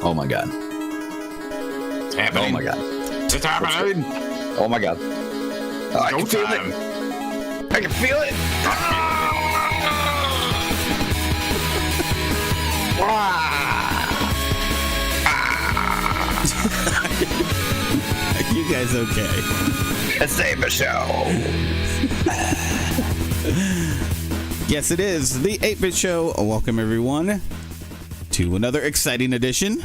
Oh my god. It's happening. Oh my god. It's happening. Oh my god. Oh, I can feel Showtime. it. I can feel it. Are you guys okay? It's the show. Yes, it is the 8-Bit Show. Welcome everyone to another exciting edition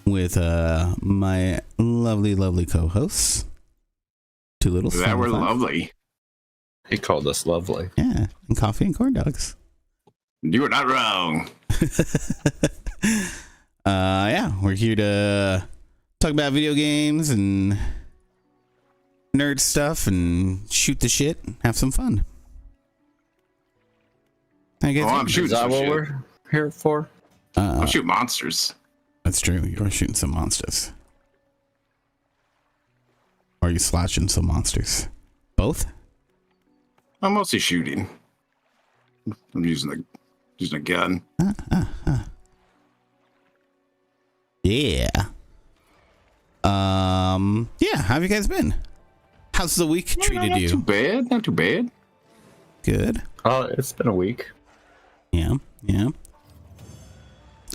with my lovely co-hosts. Two little That were lovely. He called us lovely. Yeah, and coffee and corn dogs. You were not wrong. Yeah, we're here to talk about video games and nerd stuff and shoot the shit, have some fun. I guess I'm shooting Is that some what shit. we're here for? I'm shooting monsters. That's true. You are shooting some monsters. Or are you slashing some monsters? Both? I'm mostly shooting. I'm using a gun. Yeah. Yeah, how have you guys been? How's the week treated Not you? too bad. Not too bad. Good. Oh, it's been a week. Yeah.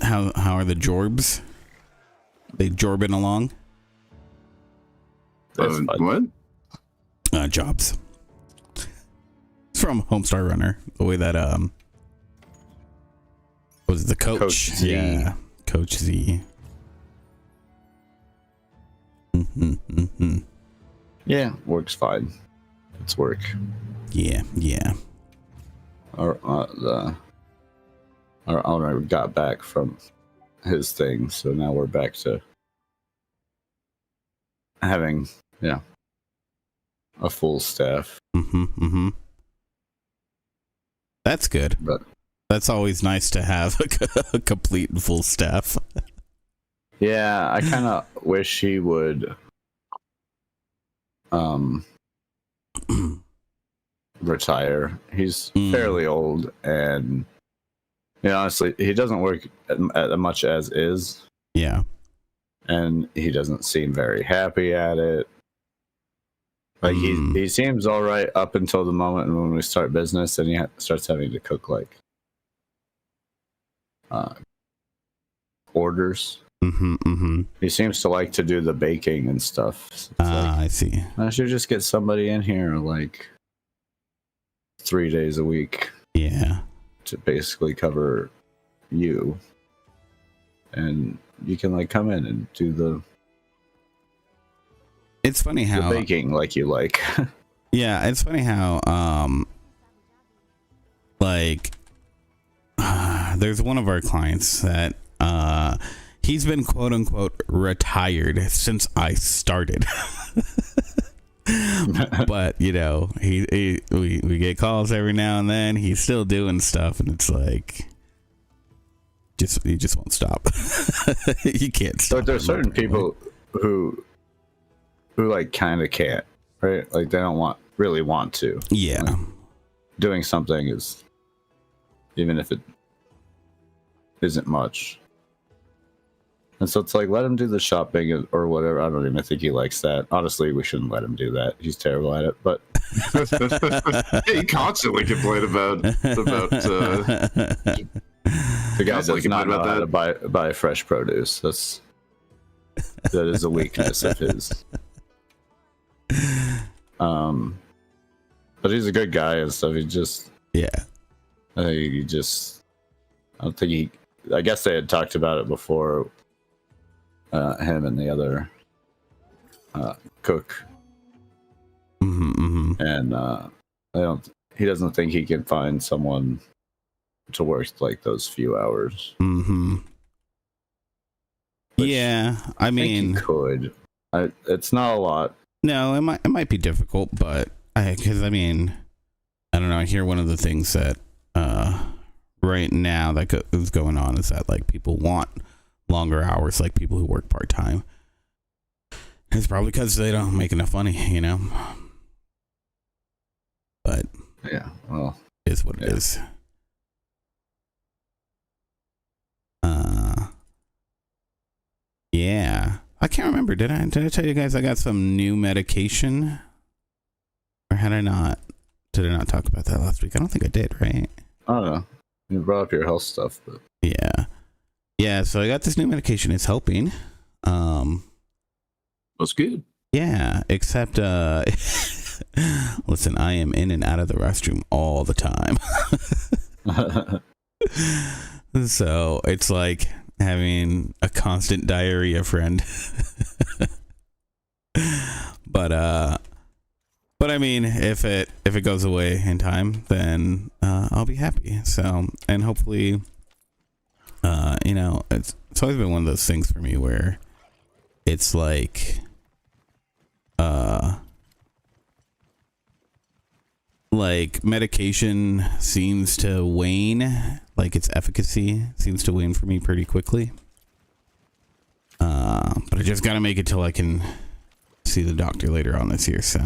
How are the jorbs? They jorbing along? That's fun. What? Jobs. It's from Homestar Runner. The way that was it the coach? Coach Z. Yeah, Coach Z. Yeah, works fine. It's work. Yeah. Our owner got back from his thing, so now we're back to having a full staff. That's good. But That's always nice to have a complete and full staff. yeah, I kind of wish he would retire. He's fairly old, and honestly, he doesn't work at much as is, Yeah. and he doesn't seem very happy at it. Like he seems all right up until the moment when we start business, and he starts having to cook like orders. He seems to like to do the baking and stuff. So it's like, I see. I should just get somebody in here like 3 days a week Yeah. to basically cover you, and you can like come in and do the It's funny how baking like you like. Yeah, it's funny how there's one of our clients that he's been quote unquote retired since I started. But we get calls every now and then. He's still doing stuff, and it's like he just won't stop. You can't stop. But there's certain people who like kind of can't, right? Like they don't really want to. Yeah. Like, doing something is, even if it isn't much. And so it's like, let him do the shopping or whatever. I don't even think he likes that. Honestly, we shouldn't let him do that. He's terrible at it. But He constantly complained about the guy does Constantly not know complain how about to buy fresh produce. That is a weakness of his. But he's a good guy and stuff. He just, Yeah. I don't think he. I guess they had talked about it before. Him and the other cook, and he doesn't think he can find someone to work like those few hours. Yeah, I mean, think he could. It's not a lot. no, it might be difficult, but because I mean, I don't know. I hear one of the things that right now that is going on is that like people want longer hours, like people who work part time. It's probably because they don't make enough money, But Yeah, well, it is what it is. Yeah. I can't remember. Did I tell you guys I got some new medication? Or had I not? Did I not talk about that last week? I don't think I did, right? I don't know. You brought up your health stuff, but Yeah. Yeah, so I got this new medication. It's helping. That's good. Yeah, except listen, I am in and out of the restroom all the time. So it's like having a constant diarrhea friend. But I mean, if it goes away in time, then I'll be happy. So, and hopefully, you know, it's always been one of those things for me where it's like, like medication seems to wane, like its efficacy seems to wane for me pretty quickly. But I just gotta make it till I can see the doctor later on this year, so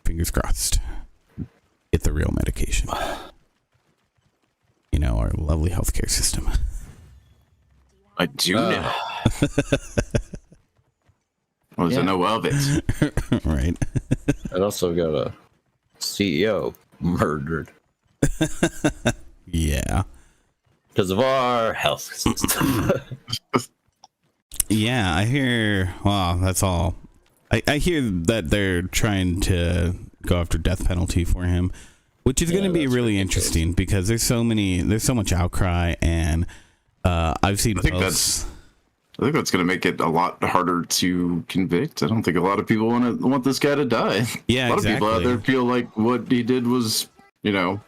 fingers crossed. Get the real medication. You know, our lovely healthcare system. I do know. Well, I know of it. Right. I also got a CEO murdered Yeah. because of our health system. Yeah, I hear. Well, that's all. I hear that they're trying to go after death penalty for him, which is going to be that's really ridiculous. interesting because there's so much outcry, and I've seen I think posts. that's going to make it a lot harder to convict. I don't think a lot of people want this guy to die. Yeah, a lot of people out exactly. there feel like what he did was, you know,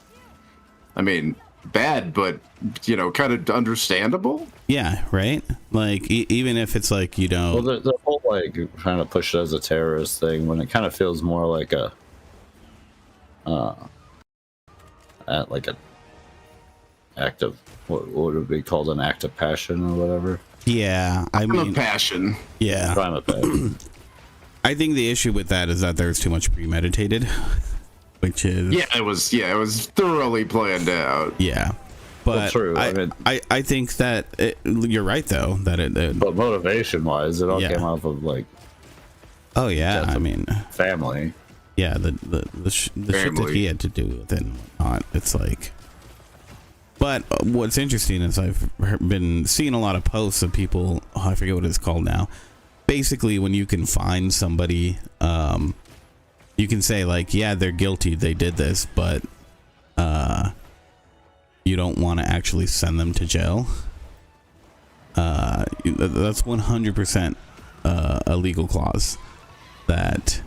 I mean, bad, but you know, kind of understandable. Yeah, right. Like even if it's like, you know, Well, the whole like trying to push it as a terrorist thing when it kind of feels more like a, like a act of what would be called an act of passion or whatever. yeah, I Crime of mean, passion. yeah. Crime of passion. I think the issue with that is that there's too much premeditated, which is Yeah, it was thoroughly planned out. yeah. But Well, true. I mean- I think that you're right though that it But motivation wise, it all Yeah. came off of like oh yeah, Death I of- mean, family. yeah, the shit that Family. he had to do with it and whatnot. It's like, but what's interesting is I've been seeing a lot of posts of people. Oh, I forget what it's called now. Basically, when you can find somebody, you can say like, yeah, they're guilty, they did this, but you don't want to actually send them to jail. That's 100% a legal clause that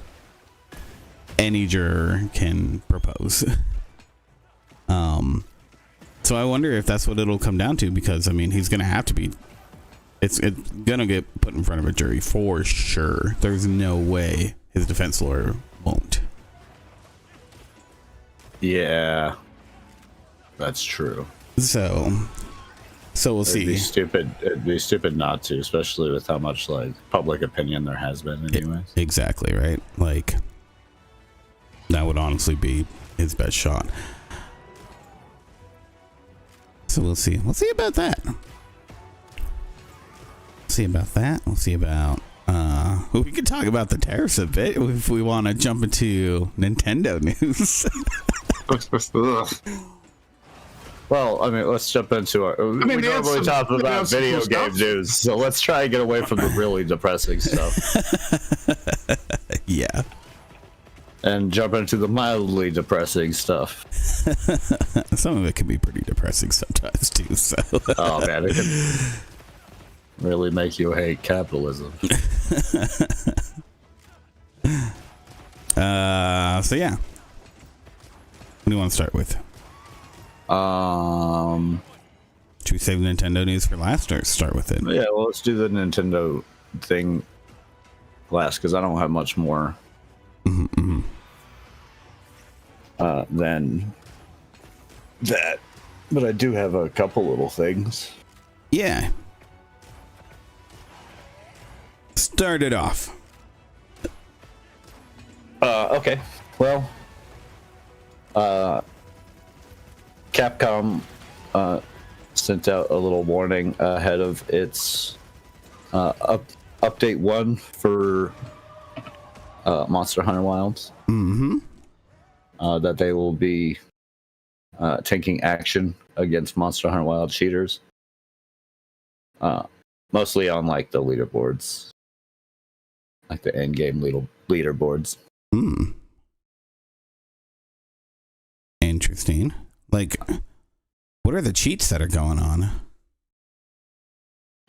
any juror can propose. So I wonder if that's what it'll come down to, because I mean, he's gonna have to be. It's gonna get put in front of a jury for sure. There's no way his defense lawyer won't. Yeah, that's true. So we'll It'd be see. stupid. It'd be stupid not to, especially with how much like public opinion there has been, anyways. Exactly right. Like that would honestly be his best shot. So we'll see. We'll see about that. See about that. We'll see about. We can talk about the tariffs a bit if we want to jump into Nintendo news. Ugh. Well, I mean, let's jump into our. We they had normally some- talk they about had some video cool game stuff. news, so let's try and get away from the really depressing stuff Yeah. and jump into the mildly depressing stuff. Some of it can be pretty depressing sometimes too. So Oh man, it can really make you hate capitalism. so yeah. What do you want to start with? Should we save Nintendo news for last or start with it? Yeah, well, let's do the Nintendo thing last because I don't have much more than that, but I do have a couple little things. Yeah. Start it off. Okay. Well, Capcom sent out a little warning ahead of its update 1 for Monster Hunter Wilds. Mm-hmm. That they will be taking action against Monster Hunter Wild cheaters. Mostly on like the leaderboards, like the end game leaderboards. Interesting. Like, what are the cheats that are going on?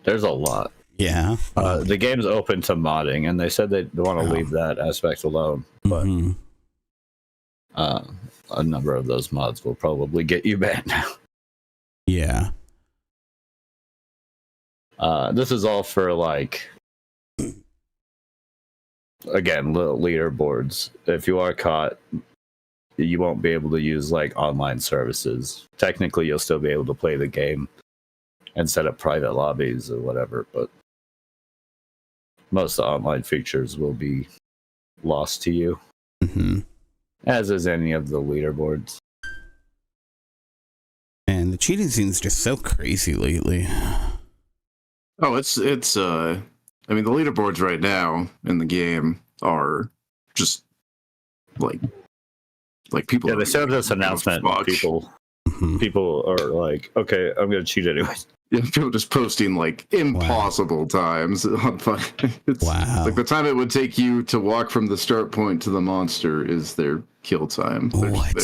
There's a lot. Yeah. The game's open to modding, and they said they want to leave that aspect alone. But a number of those mods will probably get you banned now. Yeah. This is all for like, again, little leaderboards. If you are caught, you won't be able to use like online services. Technically, you'll still be able to play the game and set up private lobbies or whatever, but most of the online features will be lost to you, as is any of the leaderboards. And the cheating scene's just so crazy lately. Oh, it's I mean, the leaderboards right now in the game are just like people. Yeah, they set up this announcement. People are like, okay, I'm gonna cheat anyways. Yeah, people just posting like impossible times on it's like the time it would take you to walk from the start point to the monster is their kill time. What?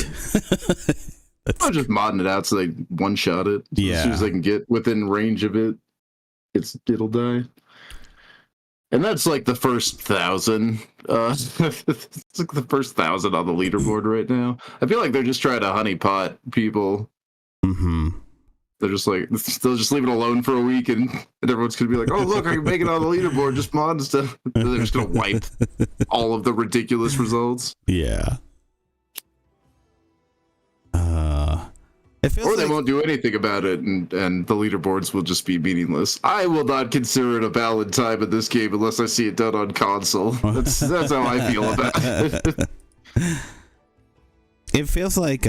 I'm just modding it out so they one shot it. So as soon as they can get within range of it, it'll die. And that's like the first 1,000. It's like the first 1,000 on the leaderboard right now. I feel like they're just trying to honeypot people. They're just like, they'll just leave it alone for a week, and everyone's gonna be like, "Oh, look, I can make it on the leaderboard, just mod and stuff." They're just gonna wipe all of the ridiculous results. Yeah. Or they won't do anything about it, and the leaderboards will just be meaningless. I will not consider it a valid time in this game unless I see it done on console. That's how I feel about it. It feels like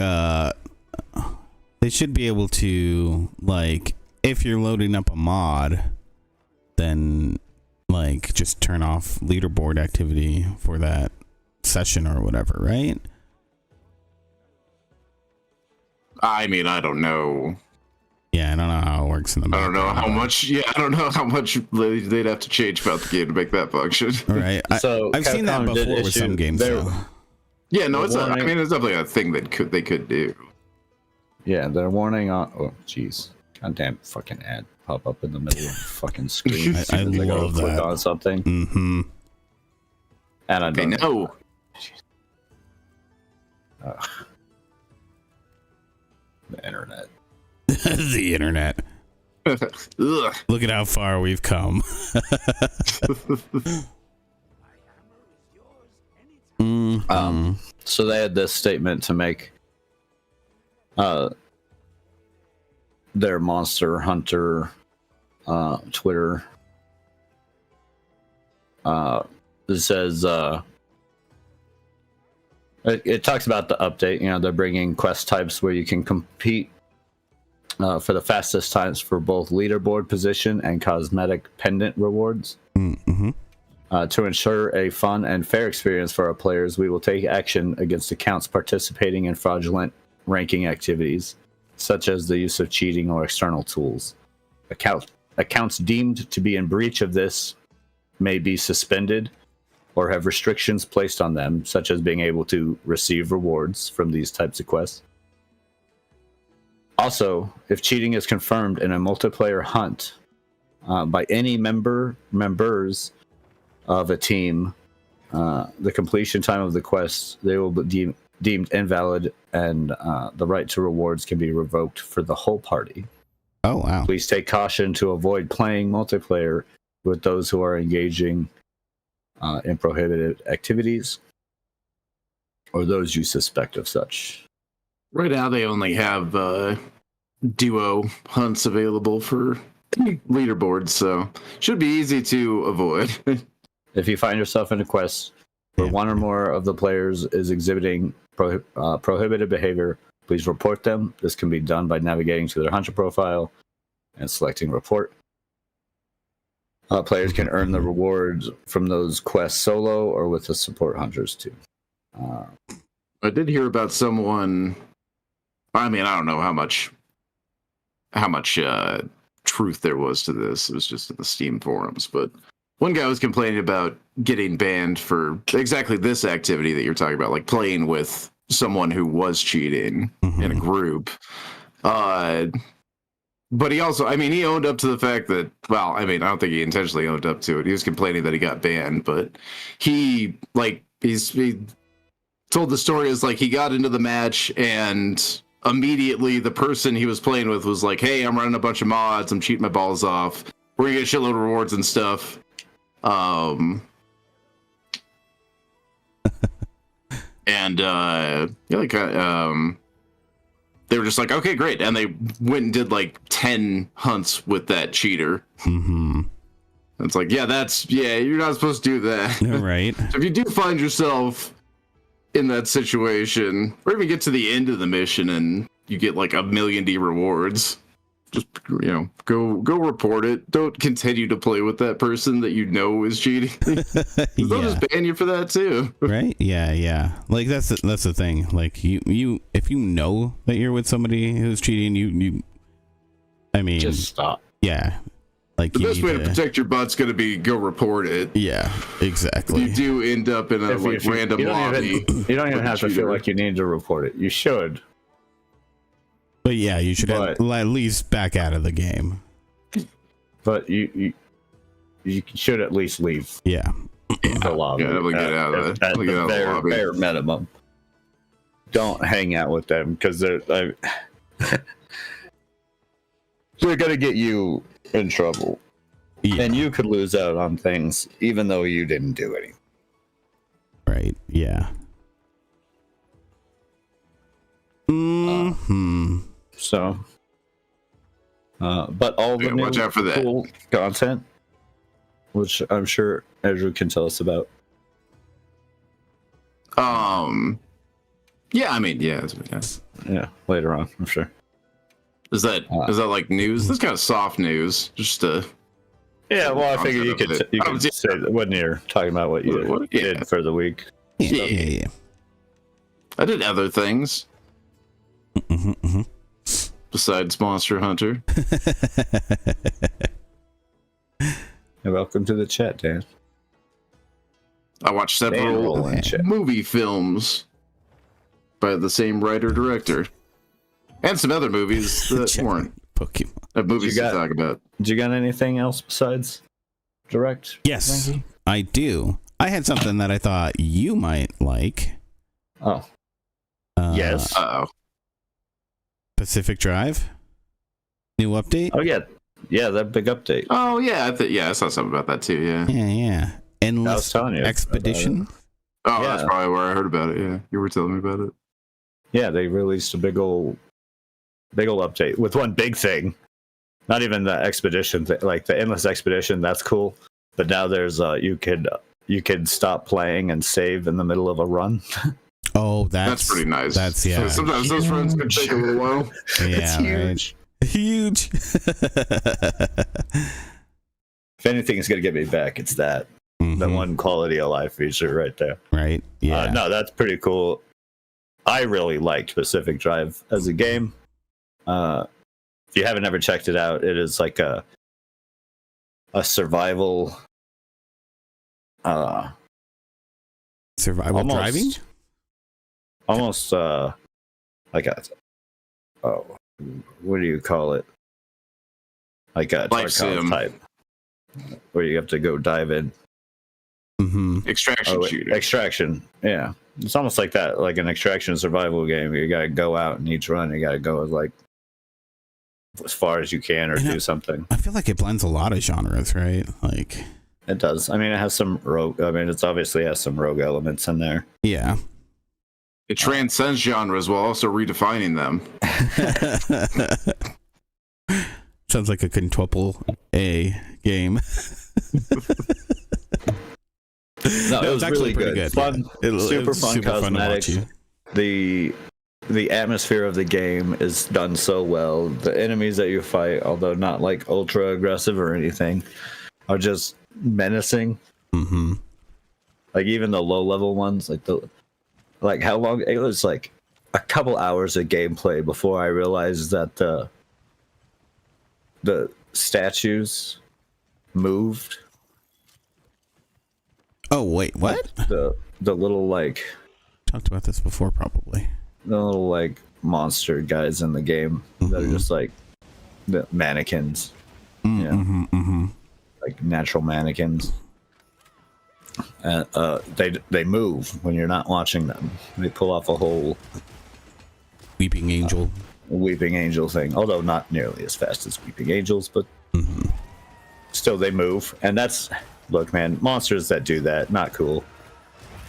they should be able to, like, if you're loading up a mod, then like just turn off leaderboard activity for that session or whatever, right? I mean, I don't know. Yeah, I don't know how it works in the background. I don't know how much they'd have to change about the game to make that function. All right. I've seen that before with some games, though. Yeah, no, it's I mean, it's definitely a thing that they could do. Yeah, they're warning on. Oh, jeez, goddamn fucking ad pop up in the middle of the fucking screen. I love that. Click on something. And I don't know. The internet. The internet. Look at how far we've come. So they had this statement to make. Their Monster Hunter Twitter. It says it talks about the update. You know, they're bringing quest types where you can compete for the fastest times for both leaderboard position and cosmetic pendant rewards. To ensure a fun and fair experience for our players, we will take action against accounts participating in fraudulent ranking activities, such as the use of cheating or external tools. Accounts deemed to be in breach of this may be suspended or have restrictions placed on them, such as being able to receive rewards from these types of quests. Also, if cheating is confirmed in a multiplayer hunt by any members of a team, the completion time of the quest, they will be deemed invalid, and the right to rewards can be revoked for the whole party. Oh, wow. Please take caution to avoid playing multiplayer with those who are engaging in prohibited activities or those you suspect of such. Right now, they only have duo hunts available for leaderboards, so should be easy to avoid. If you find yourself in a quest where one or more of the players is exhibiting prohibited behavior, please report them. This can be done by navigating to their hunter profile and selecting report. Players can earn the rewards from those quests solo or with the support hunters too. I did hear about someone. I mean, I don't know how much truth there was to this. It was just in the Steam forums, but one guy was complaining about getting banned for exactly this activity that you're talking about, like playing with someone who was cheating in a group. But he also, I mean, he owned up to the fact that, well, I mean, I don't think he intentionally owned up to it. He was complaining that he got banned, but he told the story as like he got into the match and immediately the person he was playing with was like, hey, I'm running a bunch of mods. I'm cheating my balls off. We're gonna get a shitload of rewards and stuff. They were just like, okay, great. And they went and did like 10 hunts with that cheater. It's like, you're not supposed to do that. Right. So if you do find yourself in that situation, or even get to the end of the mission and you get like 1 million D rewards, just, go report it. Don't continue to play with that person that you know is cheating. They'll just ban you for that too. Right? Yeah. Like that's the thing. Like you if you know that you're with somebody who's cheating, you I mean, just stop. Yeah. Like the best way to protect your butt's going to be go report it. Yeah, exactly. You do end up in a random lobby. You don't even have to feel like you need to report it. You should. But yeah, you should at least back out of the game. But you should at least leave. Yeah. The lobby. Yeah, get out of at the bare minimum. Don't hang out with them because they're gonna get you in trouble. Yeah. And you could lose out on things even though you didn't do anything. Right. Yeah. But all the new watch out for that. Cool content, which I'm sure Andrew can tell us about. Yeah, I mean, yeah, Later on, I'm sure. Is that like news? That's kind of soft news. Just yeah. Well, I figured you could say that when you're talking about what you did for the week. Yeah. I did other things. Besides Monster Hunter. Welcome to the chat, Dan. I watched several movie films by the same writer-director. And some other movies that weren't. Pokemon. Movies to talk about. Did you got anything else besides direct? Yes, I do. I had something that I thought you might like. Oh. Yes. Uh-oh. Pacific Drive. New update. Oh, yeah. Yeah, that big update. Oh, yeah. I saw something about that, too, yeah. Yeah. Endless Expedition. Oh, yeah. That's probably where I heard about it, yeah. You were telling me about it. Yeah, they released a big old update with one big thing. Not even the expedition thing, like the Endless Expedition, that's cool. But now there's you could stop playing and save in the middle of a run. Oh, that's pretty nice. That's yeah. So sometimes those runs can take a little while. Yeah, huge. Right. Huge. If anything is gonna get me back, it's that. The one quality of life feature right there. Right. Yeah. No, that's pretty cool. I really liked Pacific Drive as a game. If you haven't ever checked it out, it is like a survival driving? Almost like a what do you call it? Like a Tarkov type. Where you have to go dive in. Extraction shooter. Extraction, yeah. It's almost like that, like an extraction survival game. You gotta go out in each run. You gotta go like as far as you can, or do something. I feel like it blends a lot of genres, right? Like it does. I mean, it has some rogue. I mean, it's obviously has some rogue elements in there. Yeah. It transcends genres while also redefining them. Sounds like a quintuple A game. No, it was actually pretty good. Fun, super fun cosmetics. The the atmosphere of the game is done so well. The enemies that you fight, although not like ultra aggressive or anything, are just menacing. Mm-hmm. Like even the low level ones, like how long it was like a couple hours of gameplay before I realized that the statues moved. Oh wait, what? The little like Talked about this before, probably. the little like monster guys in the game that are just like the mannequins. Like natural mannequins. And they move when you're not watching them. They pull off a whole Weeping Angel. Weeping Angel thing, although not nearly as fast as Weeping Angels, but still they move. And that's, look, man, monsters that do that, not cool.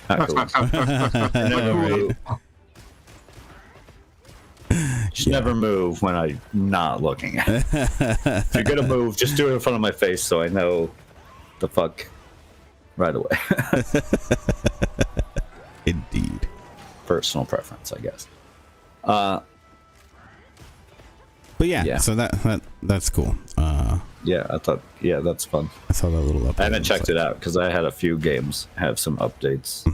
Not cool. Never move. Just never move when I'm not looking at it. If you're gonna move, just do it in front of my face so I know the fuck right away. Indeed. Personal preference, I guess. But yeah, so that's cool. Yeah, I thought, yeah, that's fun. I saw that little update. I haven't checked it out because I had a few games have some updates,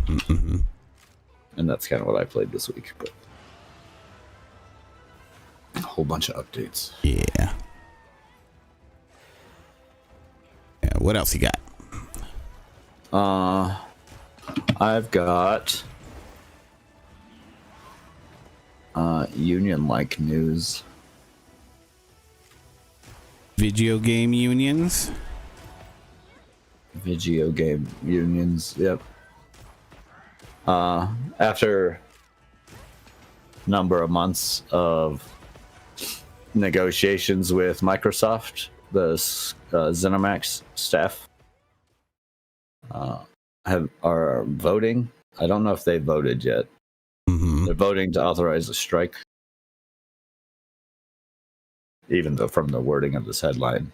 and that's kind of what I played this week. But a whole bunch of updates. Yeah. Yeah. What else you got? I've got union-like news. Video game unions. Video game unions. Yep. After a number of months of negotiations with Microsoft, the ZeniMax staff are voting. I don't know if they voted yet. They're voting to authorize a strike. Even though from the wording of this headline,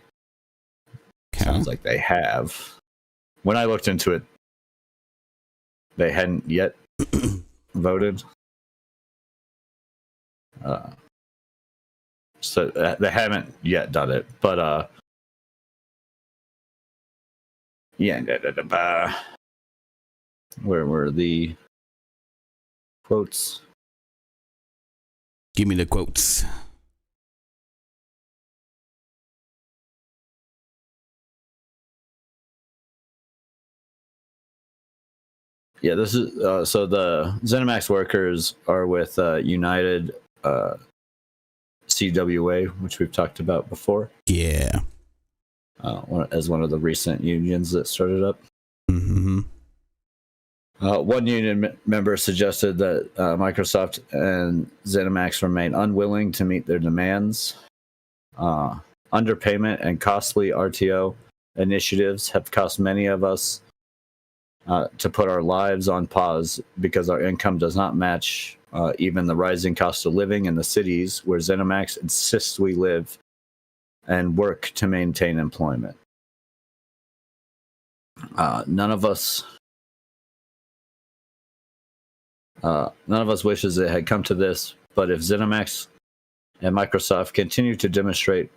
sounds like they have. When I looked into it, they hadn't yet voted. So they haven't yet done it, but yeah. Where were the quotes? Give me the quotes. Yeah, this is so the ZeniMax workers are with United CWA, which we've talked about before. Yeah. As one of the recent unions that started up. One union member suggested that Microsoft and ZeniMax remain unwilling to meet their demands. Underpayment and costly RTO initiatives have cost many of us to put our lives on pause because our income does not match even the rising cost of living in the cities where ZeniMax insists we live and work to maintain employment. None of us wishes it had come to this, but if ZeniMax and Microsoft continue to demonstrate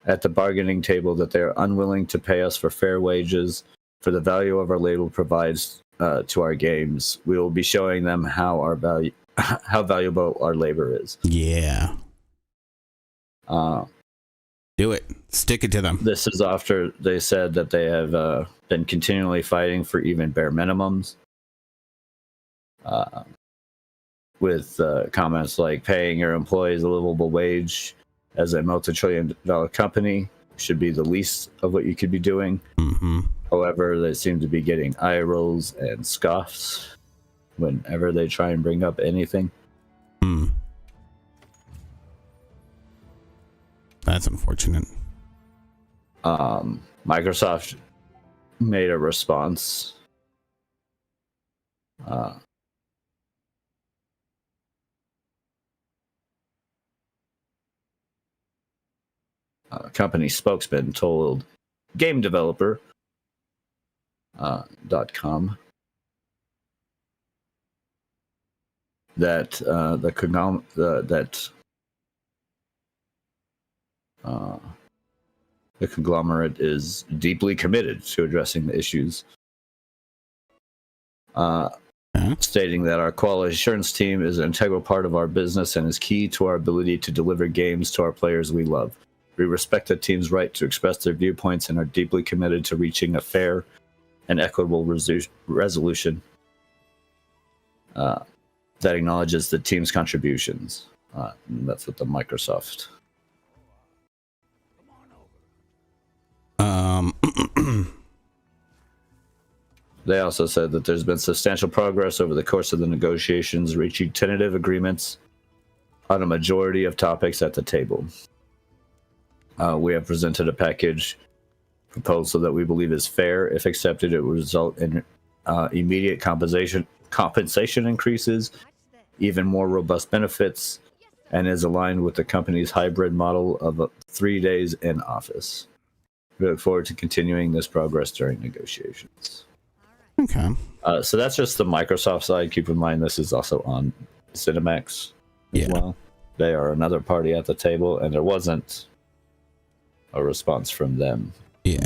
at the bargaining table that they are unwilling to pay us for fair wages for the value of our label provides to our games, we will be showing them how valuable our labor is. Yeah. Do it. Stick it to them. This is after they said that they have been continually fighting for even bare minimums. With comments like paying your employees a livable wage as a multi-trillion-dollar company should be the least of what you could be doing. However, they seem to be getting eye rolls and scoffs whenever they try and bring up anything. That's unfortunate. Microsoft made a response. Company spokesman told GameDeveloper.com that the conglomerate is deeply committed to addressing the issues. Stating that our quality assurance team is an integral part of our business and is key to our ability to deliver games to our players we love. We respect the team's right to express their viewpoints and are deeply committed to reaching a fair and equitable resolution that acknowledges the team's contributions. That's what the Microsoft. They also said that there's been substantial progress over the course of the negotiations, reaching tentative agreements on a majority of topics at the table. We have presented a package proposal that we believe is fair. If accepted, it will result in immediate compensation increases, even more robust benefits, and is aligned with the company's hybrid model of 3 days in office. We look forward to continuing this progress during negotiations. Okay. So that's just the Microsoft side. Keep in mind this is also on Cinemax as well. They are another party at the table, and there wasn't a response from them. Yeah.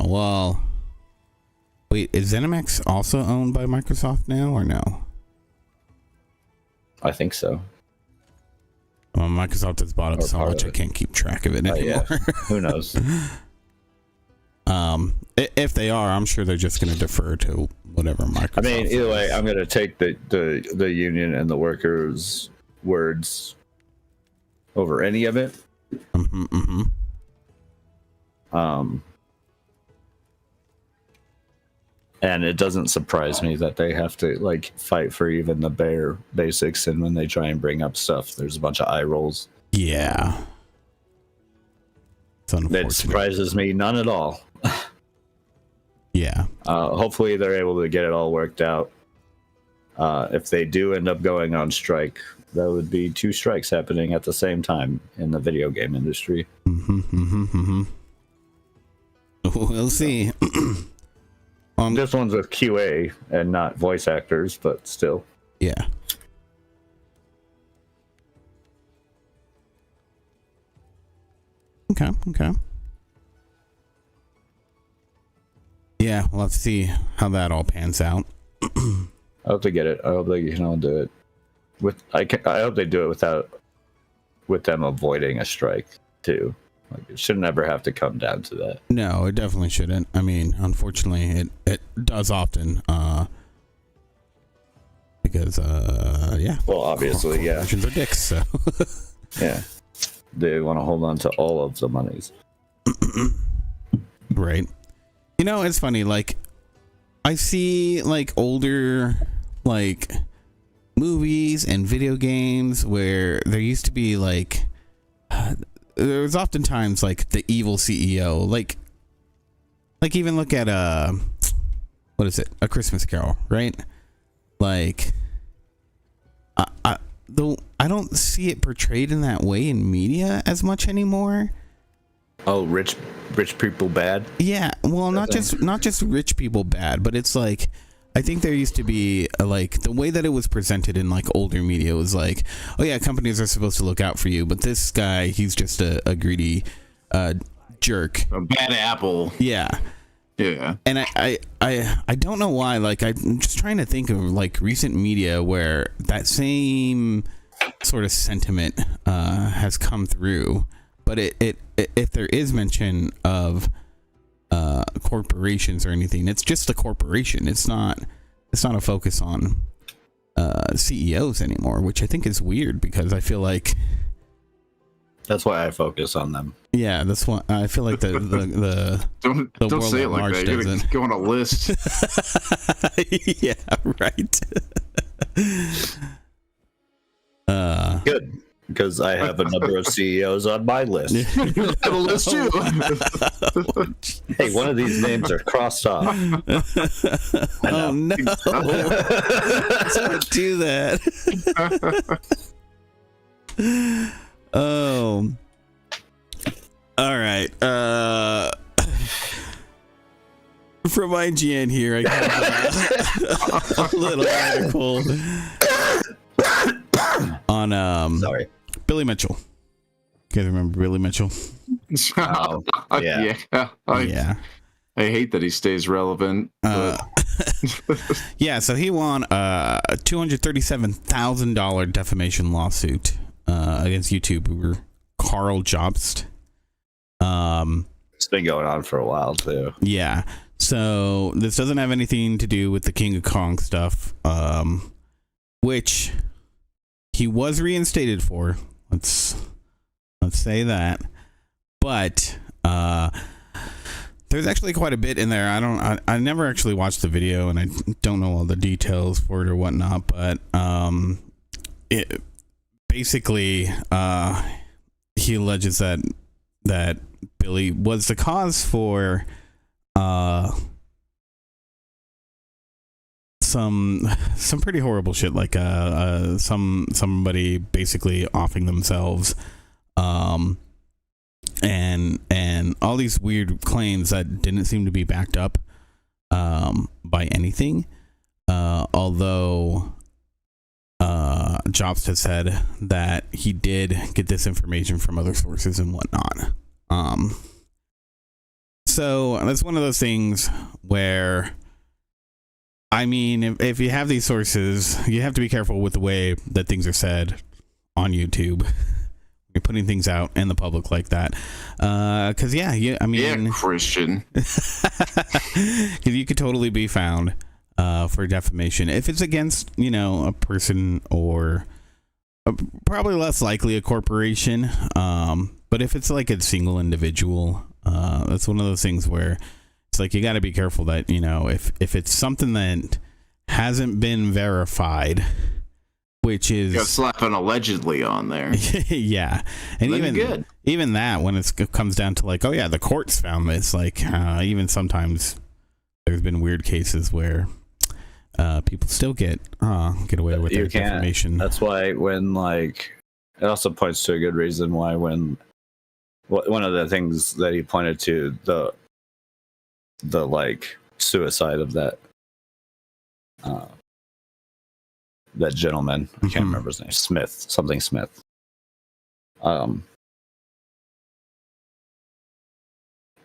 Well, wait, is ZeniMax also owned by Microsoft now, or no? I think so. Well, Microsoft has bought up so much I can't keep track of it anymore. Who knows? If they are, I'm sure they're just going to defer to whatever Microsoft. I mean, either way, I'm going to take the union and the workers' words over any of it. And it doesn't surprise me that they have to like fight for even the bare basics, and when they try and bring up stuff, there's a bunch of eye rolls. Yeah. It surprises me none at all. Yeah. Hopefully they're able to get it all worked out. If they do end up going on strike, that would be 2 strikes happening at the same time in the video game industry. We'll see. This one's with QA and not voice actors, but still. Yeah. Okay. Yeah, we'll have to see how that all pans out. I hope they get it. I hope they can all do it. I hope they do it with them avoiding a strike too. Like, it should never have to come down to that. No, it definitely shouldn't. I mean, unfortunately, it does often. Because yeah. Well, obviously, yeah. Corporations are dicks, so. Yeah. They want to hold on to all of the monies. Right. You know, it's funny, like, I see, like, older, like, movies and video games where there used to be, like, there was oftentimes, like, the evil CEO, like even look at, what is it? A Christmas Carol, right? Like, I don't see it portrayed in that way in media as much anymore. Oh, rich people bad? Yeah, well, not just rich people bad, but it's like, I think there used to be like the way that it was presented in like older media was like, oh yeah, companies are supposed to look out for you, but this guy, he's just a greedy jerk, a bad apple. Yeah. And I don't know why. Like, I'm just trying to think of like recent media where that same sort of sentiment has come through. But if there is mention of corporations or anything, it's just a corporation. It's not a focus on CEOs anymore, which I think is weird because I feel like that's why I focus on them. Yeah, that's why I feel like the don't say it like that. You're gonna go on a list. Yeah, right. Good, because I have a number of CEOs on my list. You have a list too. Hey, one of these names are crossed off. Oh no! Don't do that. Oh. All right. from IGN here. I got a little article on Sorry. Billy Mitchell. You guys remember Billy Mitchell? Oh, yeah. Yeah. I hate that he stays relevant. Yeah, so he won a $237,000 defamation lawsuit against YouTuber Carl Jobst. It's been going on for a while too. Yeah. So this doesn't have anything to do with the King of Kong stuff, which he was reinstated for. Let's say that. But there's actually quite a bit in there. I never actually watched the video, and I don't know all the details for it or whatnot. But it basically he alleges that Billy was the cause for some pretty horrible shit, like somebody basically offing themselves, and all these weird claims that didn't seem to be backed up by anything, although Jobst has said that he did get this information from other sources and whatnot. So that's one of those things where, I mean, if you have these sources, you have to be careful with the way that things are said on YouTube. You're putting things out in the public like that. Because, Christian. Because you could totally be found for defamation. If it's against, a person or probably less likely a corporation. But if it's like a single individual, that's one of those things where it's like you got to be careful that, if it's something that hasn't been verified, which is... Got slap an allegedly on there. Yeah. And even that, when it comes down to like, oh yeah, the courts found this, like even sometimes there's been weird cases where people still get away with their defamation. That's why when like, it also points to a good reason why when one of the things that he pointed to, the like suicide of that that gentleman, I can't remember his name, Smith.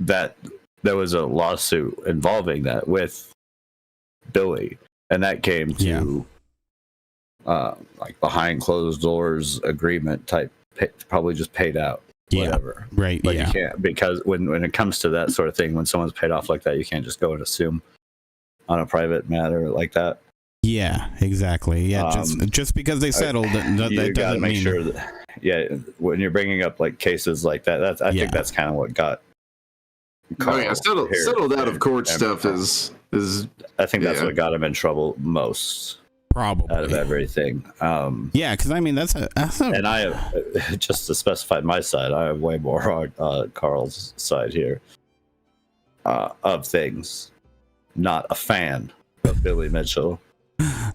That there was a lawsuit involving that with Billy, and that came to like behind closed doors agreement type, probably just paid out. Whatever. Right. But you can't, because when it comes to that sort of thing, when someone's paid off like that, you can't just go and assume on a private matter like that. Yeah, exactly. Yeah, just because they settled, that doesn't make mean... sure that, when you're bringing up like cases like that, I think that's kind of what got settled out of court stuff is I think that's what got him in trouble most. Probably out of everything. Yeah, because I mean that's a and I have, just to specify my side, I have way more on Carl's side here of things. Not a fan of Billy Mitchell.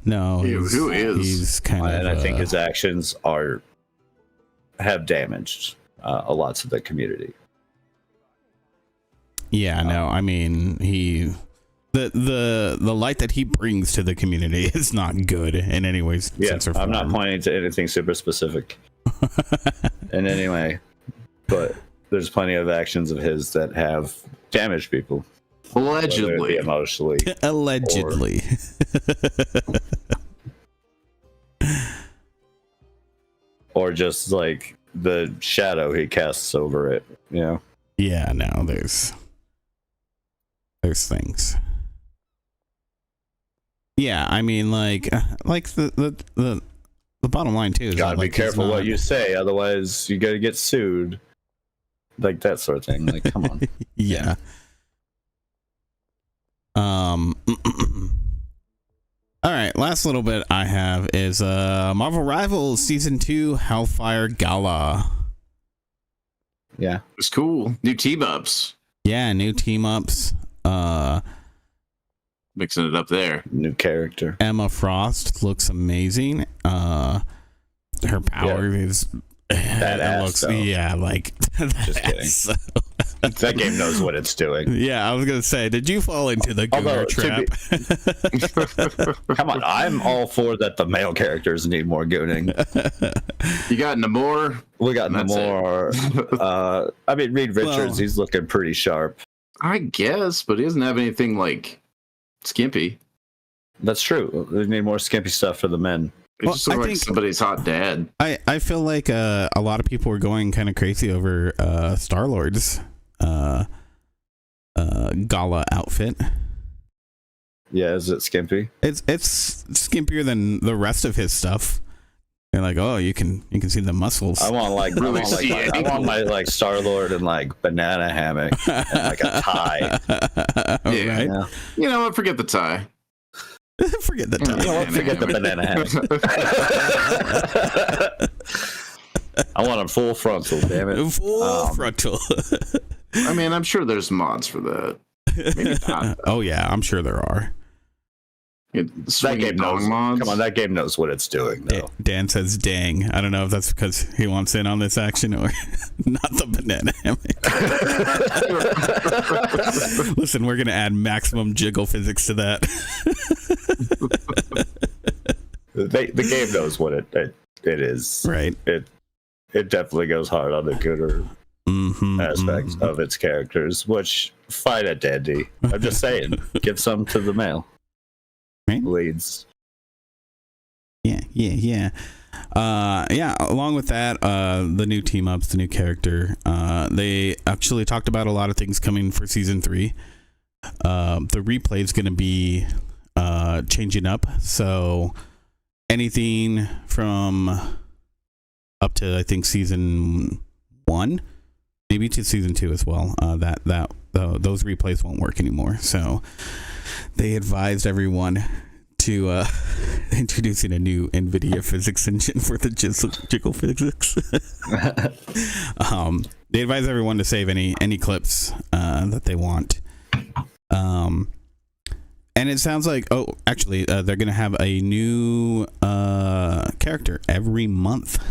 No, who is? He's kind of, and I think his actions have damaged a lot to the community. Yeah, no, I mean the light that he brings to the community is not good in any way. Yeah, I'm not pointing to anything super specific in any way, but there's plenty of actions of his that have damaged people. Allegedly. Emotionally. Allegedly. Or just like the shadow he casts over it, Yeah, no, there's things. Yeah, I mean, like the bottom line too is you gotta be like, careful what you say, otherwise you gotta get sued, like that sort of thing. Like, come on. Yeah. All right, last little bit I have is Marvel Rivals Season 2 Hellfire Gala. Yeah, it's cool. New team ups. Yeah, new team ups. Mixing it up there. New character. Emma Frost looks amazing. Her power is badass. looks, like just kidding. So That game knows what it's doing. Yeah, I was gonna say, did you fall into the gooner trap? Come on, I'm all for that. The male characters need more gooning. You got Namor. We got Namor. I mean, Reed Richards. He's looking pretty sharp. I guess, but he doesn't have anything like skimpy. That's true. We need more skimpy stuff for the men. It just looks like somebody's hot dad. I feel like a lot of people were going kind of crazy over Star-Lord's gala outfit. Yeah, is it skimpy? It's skimpier than the rest of his stuff. They're like, oh, you can see the muscles. I want my like Star-Lord and like banana hammock and like a tie. Yeah. Right? Yeah. You know what? Forget the tie. Forget the tie. You know what? Forget the banana hammock. I want him full frontal, damn it. Full frontal. I mean, I'm sure there's mods for that. Maybe not. Oh yeah, I'm sure there are. That game knows. Mods. Come on, that game knows what it's doing. Though. Dan says, "Dang." I don't know if that's because he wants in on this action or not. The banana hammock. Listen, we're gonna add maximum jiggle physics to that. The game knows what it is. Right. It definitely goes hard on the gooder aspects of its characters, which fine at dandy. I'm just saying, give some to the male. Right. Leads. Yeah. Along with that, the new team ups, the new character. They actually talked about a lot of things coming for season 3. The replay is going to be changing up, so anything from up to I think season 1, maybe to season 2 as well. Those replays won't work anymore. So they advised everyone to introducing a new NVIDIA physics engine for the jiggle physics. They advise everyone to save any clips that they want. And it sounds like, they're going to have a new character every month.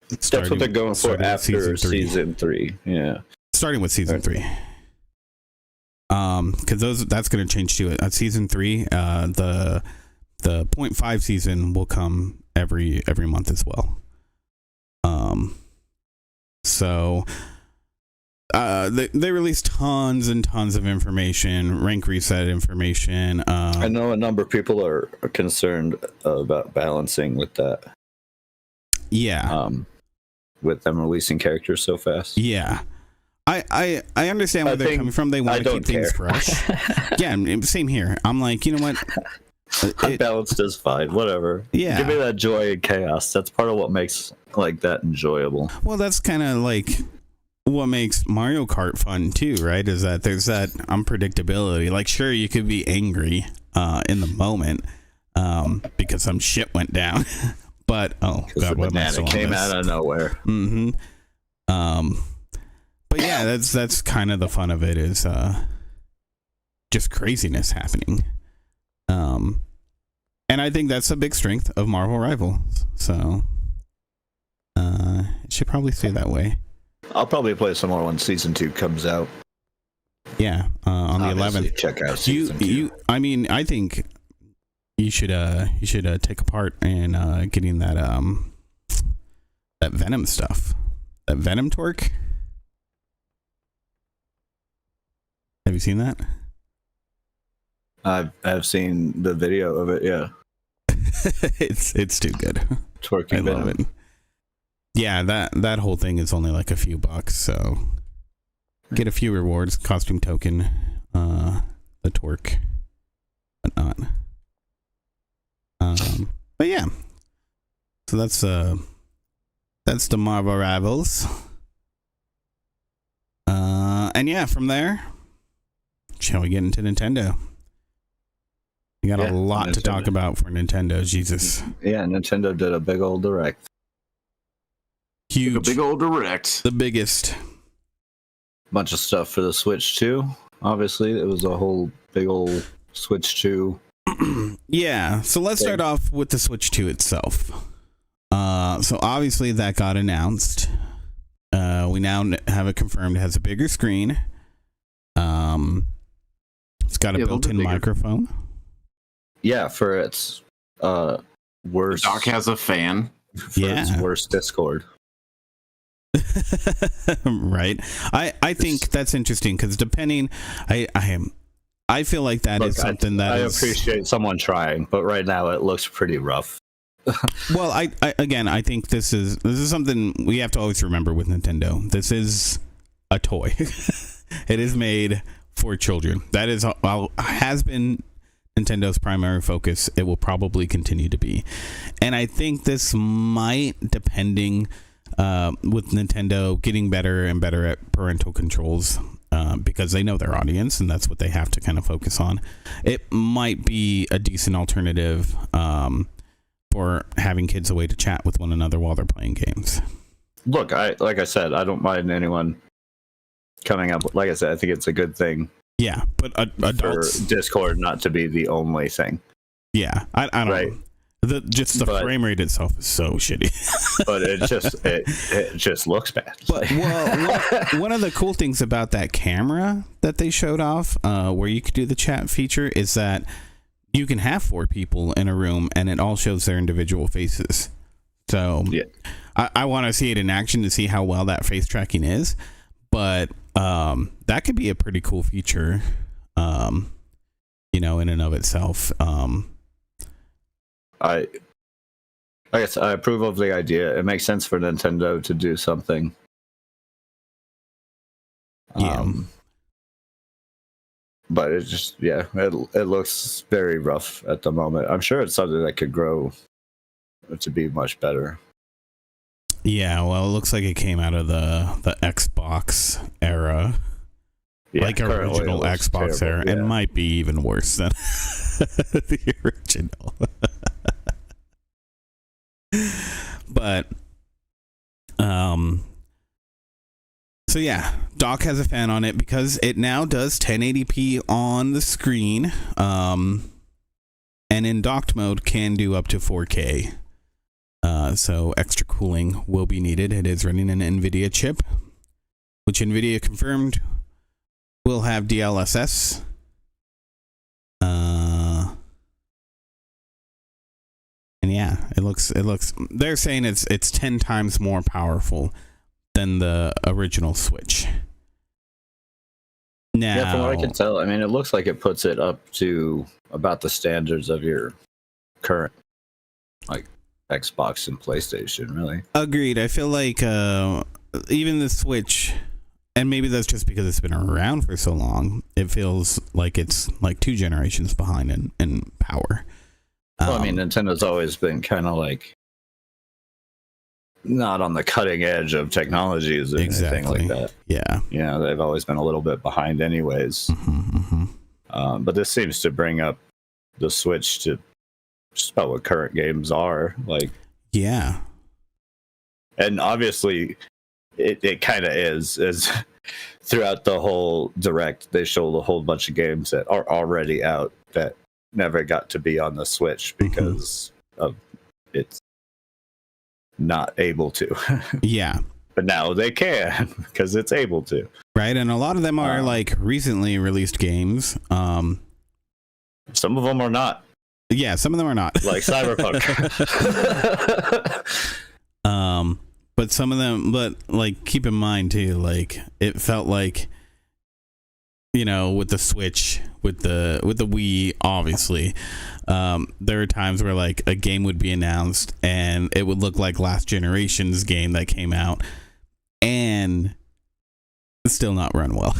That's what they're going for after season 3. Yeah. Starting with season 3. Because that's going to change too. At season 3, the 0.5 season will come every month as well. So they released tons and tons of information, rank reset information. I know a number of people are concerned about balancing with that. Yeah. With them releasing characters so fast. Yeah. I understand where they're coming from. They want to keep things fresh. Yeah, same here. I'm like, you know what? Unbalanced is fine. Whatever. Yeah. Give me that joy and chaos. That's part of what makes like that enjoyable. Well, that's kind of like what makes Mario Kart fun too, right? Is that there's that unpredictability. Like, sure, you could be angry in the moment because some shit went down, but God, what banana came out of nowhere. Mm-hmm. But yeah, that's kind of the fun of it is just craziness happening. And I think that's a big strength of Marvel Rivals. So it should probably stay that way. I'll probably play some more when season 2 comes out. Yeah, on Obviously, the 11th. check out season 2. I mean, I think you should take a part in getting that Venom stuff, that Venom torque. Have you seen that? I've seen the video of it. Yeah, it's too good. Twerking, I love it. Yeah, that whole thing is only like a few bucks, so get a few rewards, costume token, the torque, whatnot. But yeah, so that's the Marvel Rivals. And yeah, from there, shall we get into Nintendo? We got a lot to talk about for Nintendo. Jesus. Yeah, Nintendo did a big old direct. Huge. A big old direct. The biggest. Bunch of stuff for the Switch 2. Obviously, it was a whole big old Switch 2. Yeah, so let's start off with the Switch 2 itself. So obviously that got announced. So we now have it confirmed. It has a bigger screen. It's got a built-in microphone. Yeah, for its worst. Doc has a fan. For its worst Discord. Right. I think that's interesting because depending, I feel like that is something that I appreciate someone trying, but right now it looks pretty rough. Well, I think this is something we have to always remember with Nintendo. This is a toy. It is made for children. That is has been Nintendo's primary focus. It will probably continue to be. And I think this might, depending with Nintendo getting better and better at parental controls, because they know their audience and that's what they have to kind of focus on, it might be a decent alternative for having kids a way to chat with one another while they're playing games. Look, like I said, I don't mind anyone coming up. Like I said, I think it's a good thing. Yeah, but adults, for Discord not to be the only thing. Yeah, I don't know. The frame rate itself is so shitty. But it just looks bad. But one of the cool things about that camera that they showed off, where you could do the chat feature, is that you can have 4 people in a room and it all shows their individual faces. So yeah. I want to see it in action to see how well that face tracking is. But that could be a pretty cool feature, in and of itself. I guess I approve of the idea. It makes sense for Nintendo to do something. Yeah. But it just, it looks very rough at the moment. I'm sure it's something that could grow to be much better. Yeah, well, it looks like it came out of the Xbox era. Yeah, like original Xbox era. Yeah. It might be even worse than the original. But so yeah, Doc has a fan on it because it now does 1080p on the screen, and in docked mode can do up to 4K. So extra cooling will be needed. It is running an NVIDIA chip, which NVIDIA confirmed will have DLSS. And yeah, it looks. They're saying it's 10 times more powerful than the original Switch. Now, yeah, from what I can tell, I mean, it looks like it puts it up to about the standards of your current, like, Xbox and PlayStation, really. Agreed. I feel like even the Switch, and maybe that's just because it's been around for so long, it feels like it's like 2 generations behind in power. Well, I mean, Nintendo's always been kind of like not on the cutting edge of technologies or anything like that. Yeah. They've always been a little bit behind anyways. Mm-hmm, mm-hmm. But this seems to bring up the Switch to just about what current games are like. Yeah. And obviously it kind of is throughout the whole direct, they showed a whole bunch of games that are already out that never got to be on the Switch because of it's not able to. Yeah. But now they can because it's able to. Right. And a lot of them are like recently released games. Some of them are not. Yeah, some of them are not. Like Cyberpunk. But some of them, but like keep in mind too, like it felt like, with the Switch, with the Wii, obviously, there are times where like a game would be announced and it would look like last generation's game that came out and still not run well.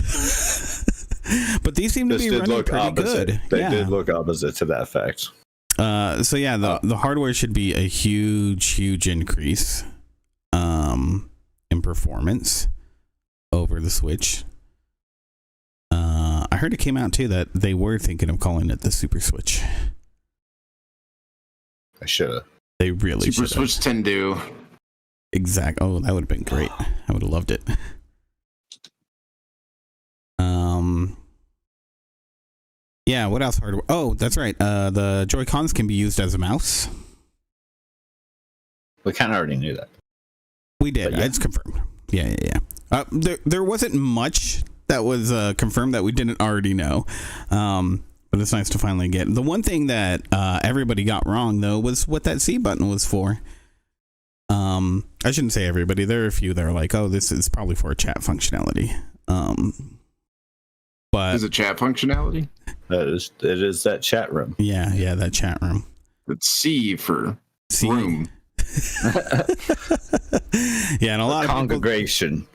But these seem to be running pretty good. They did look opposite to that fact. So yeah, the hardware should be a huge increase in performance over the Switch. I heard it came out too that they were thinking of calling it the Super Switch. I should have. They really Super Switch Tendo. Exact. Oh, that would have been great. I would have loved it. Yeah, what else hardware? Oh, that's right. The Joy-Cons can be used as a mouse. We kind of already knew that. We did. Yeah. It's confirmed. Yeah. There wasn't much that was confirmed that we didn't already know. But it's nice to finally get. The one thing that everybody got wrong, though, was what that C button was for. I shouldn't say everybody. There are a few that are like, oh, this is probably for chat functionality. But is it chat functionality? It is that chat room. Yeah, that chat room. It's C for room. Yeah, and a lot of congregation.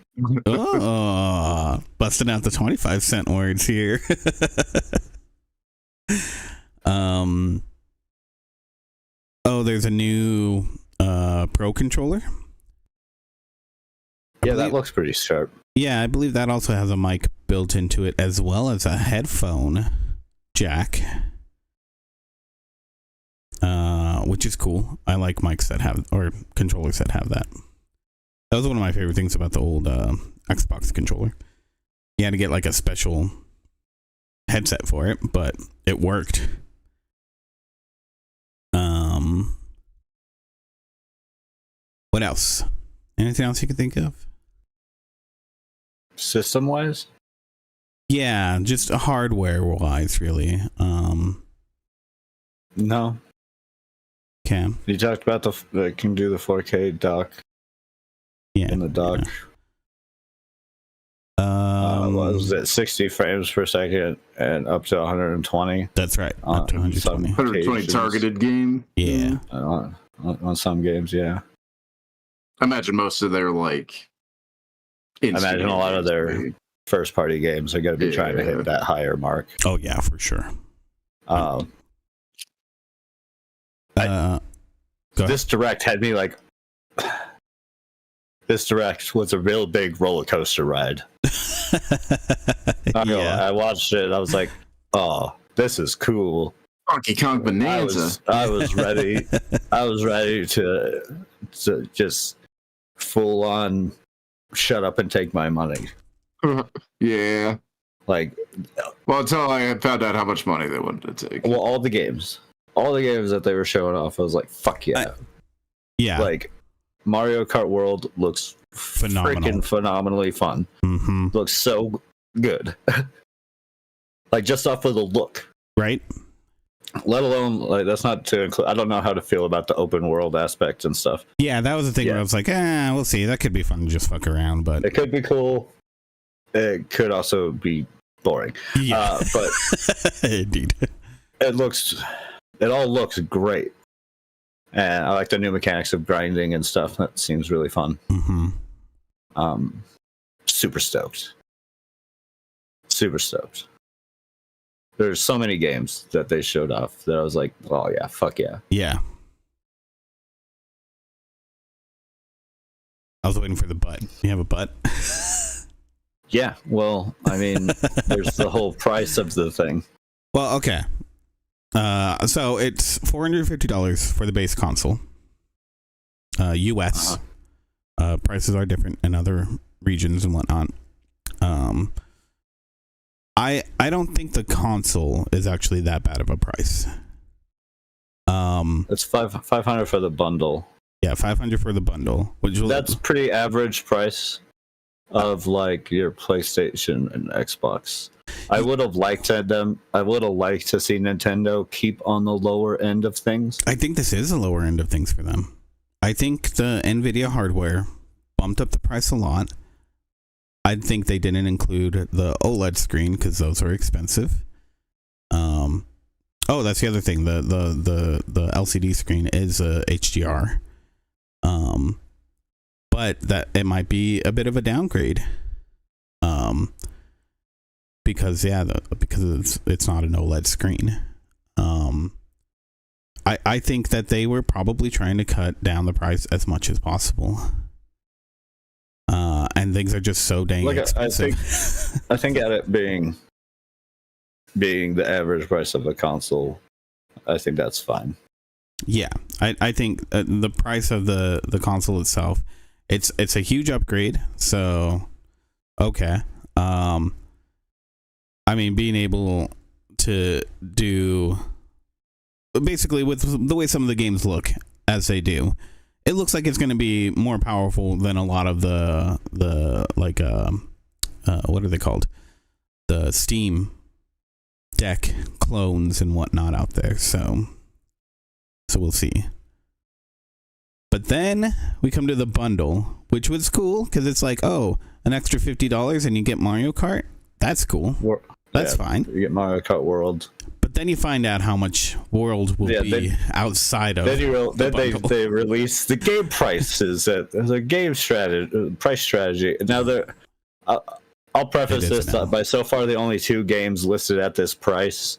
Oh, busting out the 25-cent words here. There's a new Pro controller. Yeah, that looks pretty sharp. Yeah, I believe that also has a mic built into it as well as a headphone jack. Which is cool. I like mics that have, or controllers that have that. That was one of my favorite things about the old Xbox controller. You had to get like a special headset for it, but it worked. What else? Anything else you can think of? System wise? Yeah, just hardware wise, really. No. Cam. You talked about the can do the 4K dock. Yeah. In the dock. Yeah. What was it? 60 frames per second and up to 120. That's right. Up to 120. 120 targeted game. Yeah. On some games, yeah. I imagine most of their I imagine a lot of their first party games are going to be trying to hit that higher mark. Oh yeah, for sure. This direct had me like. This direct was a real big roller coaster ride. I watched it and I was like, "Oh, this is cool." Donkey Kong Bonanza. I was ready. I was ready to just full on shut up and take my money. Yeah. Like, well, until I had found out how much money they wanted to take. Well, all the games that they were showing off, I was like, "Fuck yeah!" Yeah. Like, Mario Kart World looks freaking phenomenally fun. Mm-hmm. Looks so good. Like, just off of the look, right? Let alone, like, that's not to include. I don't know how to feel about the open world aspect and stuff. Yeah, that was the thing where I was like, we'll see. That could be fun to just fuck around, but it could be cool. It could also be boring. Yeah, but indeed, it all looks great, and I like the new mechanics of grinding and stuff. That seems really fun. Mm-hmm. Super stoked. There's so many games that they showed off that I was like, "Oh yeah, fuck yeah." Yeah. I was waiting for the butt. You have a butt? Yeah, well, I mean, there's the whole price of the thing. Well, okay. So it's $450 for the base console. US. Prices are different in other regions and whatnot. I don't think the console is actually that bad of a price. It's $500 for the bundle. Yeah, $500 for the bundle. That's pretty average price of like your PlayStation and Xbox. I would have liked to see Nintendo keep on the lower end of things. I think this is the lower end of things for them. I think the Nvidia hardware bumped up the price a lot. I think they didn't include the OLED screen because those are expensive. That's the other thing. The LCD screen is a HDR. But that it might be a bit of a downgrade. Because it's not an OLED screen. I think that they were probably trying to cut down the price as much as possible. And things are just so dang expensive. I think at it being the average price of a console, I think that's fine. Yeah, I think the price of the console itself, it's a huge upgrade. So, okay. I mean, being able to do basically with the way some of the games look as they do, it looks like it's going to be more powerful than a lot of the like what are they called, the Steam Deck clones and whatnot out there. So we'll see. But then we come to the bundle, which was cool because it's like, oh, an extra $50 and you get Mario Kart. That's cool. That's fine. You get Mario Kart World. But then you find out how much World will be outside of the bundle. They release the game prices. There's a game price strategy. Now, I'll preface this by so far the only 2 games listed at this price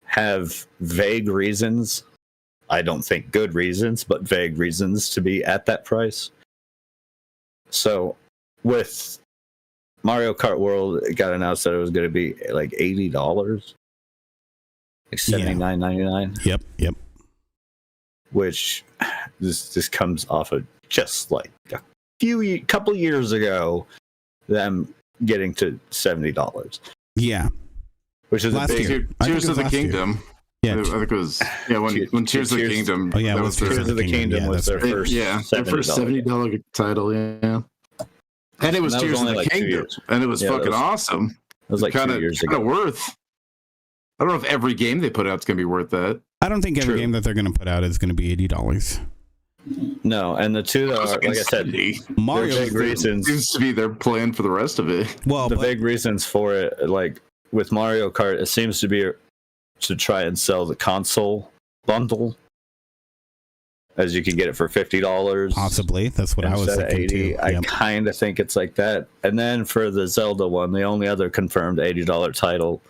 have vague reasons. I don't think good reasons, but vague reasons to be at that price. So, with Mario Kart World, it got announced that it was going to be like $80, like $79.99. Yep. Which this comes off of just like a couple years ago, them getting to $70. Yeah, which is last a big year. Tears of the Kingdom. Year. Yeah, I think it was when Tears of the Kingdom. Oh yeah, it was Tears of the Kingdom was their first $70 title. Yeah, and it was Tears of the Kingdom, and it was fucking awesome. It was like kind 2 years ago. Kind of worth. I don't know if every game they put out is going to be worth that. I don't think every game that they're going to put out is going to be $80. No, and the 2 that are, like I said, Mario big reasons seems to be their plan for the rest of it. Well, big reasons for it, like with Mario Kart, it seems to be to try and sell the console bundle, as you can get it for $50. Possibly, that's what I was thinking too. Yep. I kind of think it's like that. And then for the Zelda one, the only other confirmed $80 title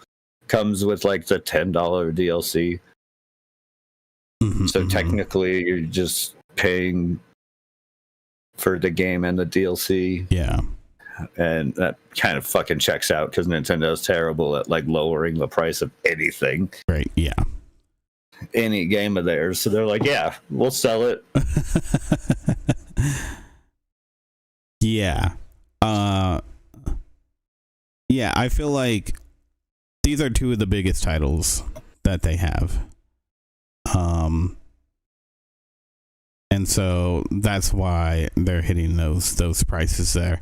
comes with like the $10 DLC. So technically, you're just paying for the game and the DLC. Yeah. And that kind of fucking checks out because Nintendo's terrible at like lowering the price of anything. Right. Yeah. Any game of theirs. So they're like, yeah, we'll sell it. Yeah. Yeah, I feel like these are 2 of the biggest titles that they have. And so that's why they're hitting those prices there.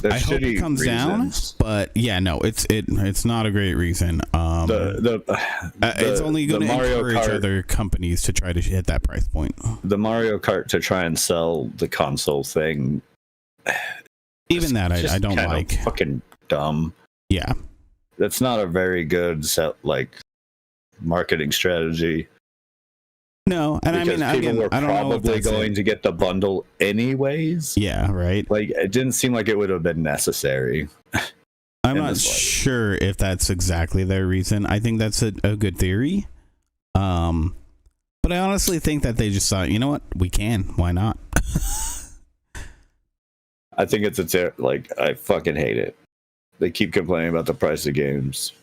I hope it comes down, but yeah, no, it's not a great reason. It's only going to encourage other companies to try to hit that price point. The Mario Kart to try and sell the console thing, even that I don't like. Fucking dumb. Yeah, that's not a very good marketing strategy. No, and because I mean, people were probably going to get the bundle anyways. Yeah, right. Like, it didn't seem like it would have been necessary. I'm not sure if that's exactly their reason. I think that's a good theory. But I honestly think that they just thought, you know what, we can. Why not? I think it's I fucking hate it. They keep complaining about the price of games.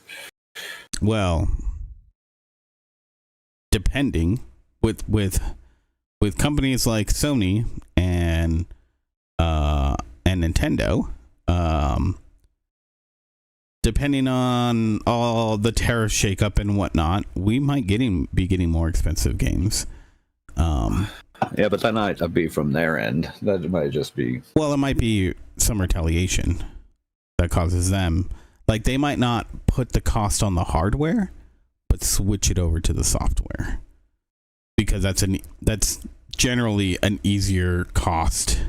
Well, depending. With companies like Sony and Nintendo, depending on all the tariff shakeup and whatnot, we might be getting more expensive games. Yeah, but that might not be from their end. That might just be. Well, it might be some retaliation that causes them. Like, they might not put the cost on the hardware, but switch it over to the software. Because that's generally an easier cost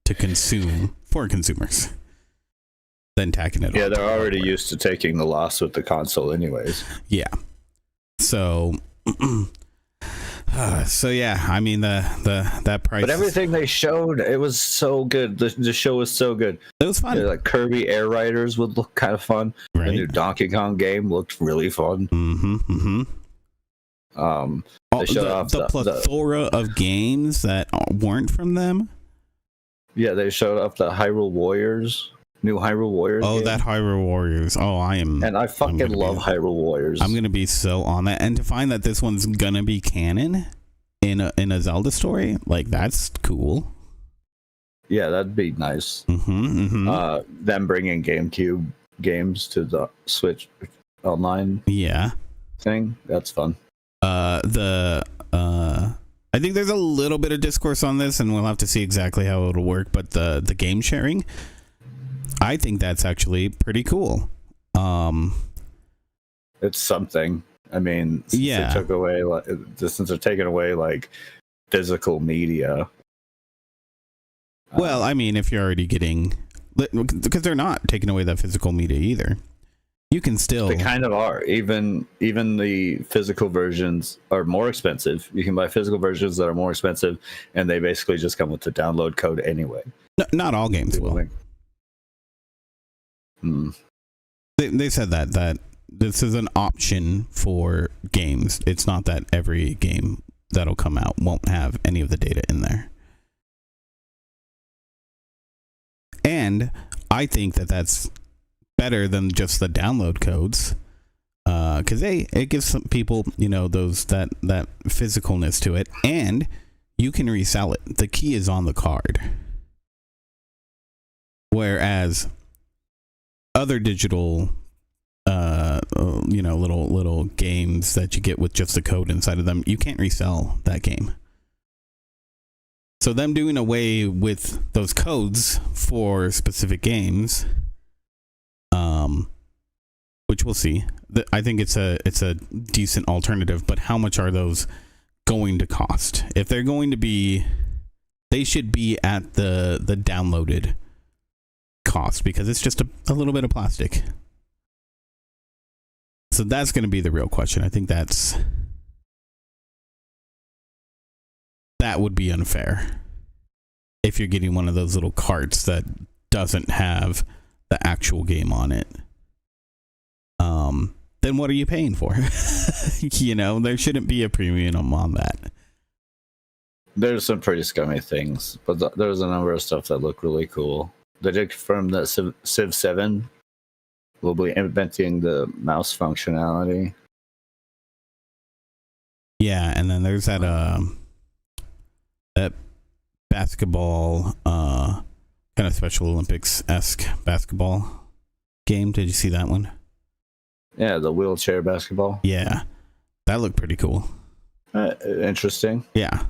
to consume for consumers than tacking it on. Yeah, they're already used to taking the loss with the console anyways. Yeah. So yeah, I mean that price. But everything they showed, it was so good. The show was so good. It was fun. Like Kirby Air Riders would look kind of fun. Right. The new Donkey Kong game looked really fun. They showed off the plethora of games that weren't from them. Yeah, they showed off the Hyrule Warriors, new Hyrule Warriors. Oh, game. That Hyrule Warriors. Oh, and I fucking love Hyrule Warriors. I'm gonna be so on that, and to find that this one's gonna be canon in a Zelda story, like, that's cool. Yeah, that'd be nice. Them bringing GameCube games to the Switch online. Yeah. Thing, that's fun. I I think there's a little bit of discourse on this, and we'll have to see exactly how it'll work. But the game sharing, I think that's actually pretty cool. It's something. I mean, since Yeah. they took away, since they're taking away like physical media. Well, I mean, if you're already getting, because they're not taking away that physical media either. You can still. They kind of are. Even the physical versions are more expensive. You can buy physical versions that are more expensive, and they basically just come with the download code anyway. No, not all games will. They said that this is an option for games. It's not that every game that'll come out won't have any of the data in there. And I think that that's better than just the download codes, because it gives some people, those that physicalness to it, and you can resell it. The key is on the card, whereas other digital little games that you get with just the code inside of them, you can't resell that game. So them doing away with those codes for specific games, which we'll see. I think it's a decent alternative, but how much are those going to cost? If they're going to be, they should be at the downloaded cost, because it's just a little bit of plastic. So that's going to be the real question. I think that would be unfair if you're getting one of those little carts that doesn't have the actual game on it. Then what are you paying for? There shouldn't be a premium on that. There's some pretty scummy things, but there's a number of stuff that look really cool. They did confirm that Civ 7 will be implementing the mouse functionality. Yeah, and then there's that basketball, kind of Special Olympics-esque basketball game. Did you see that one? Yeah, the wheelchair basketball. Yeah, that looked pretty cool. Interesting. Yeah.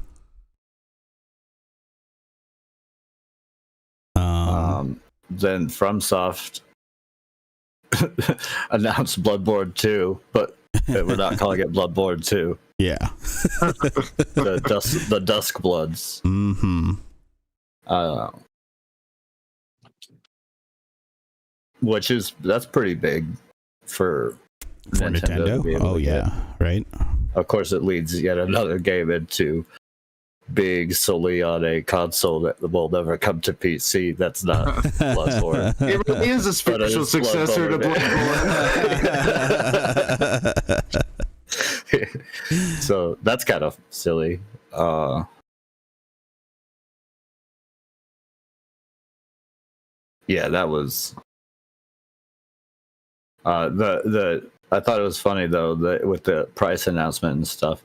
Then FromSoft announced Bloodborne 2, but we're not calling it Bloodborne 2. Yeah. the Dusk Bloods. Mm-hmm. That's pretty big for Nintendo. to be able Oh to yeah, get. right. Of course, it leads yet another game into big solely on a console that will never come to PC. That's not Bloodborne. It really is a spiritual successor to Bloodborne. So that's kind of silly. Yeah, that was I thought it was funny though that with the price announcement and stuff,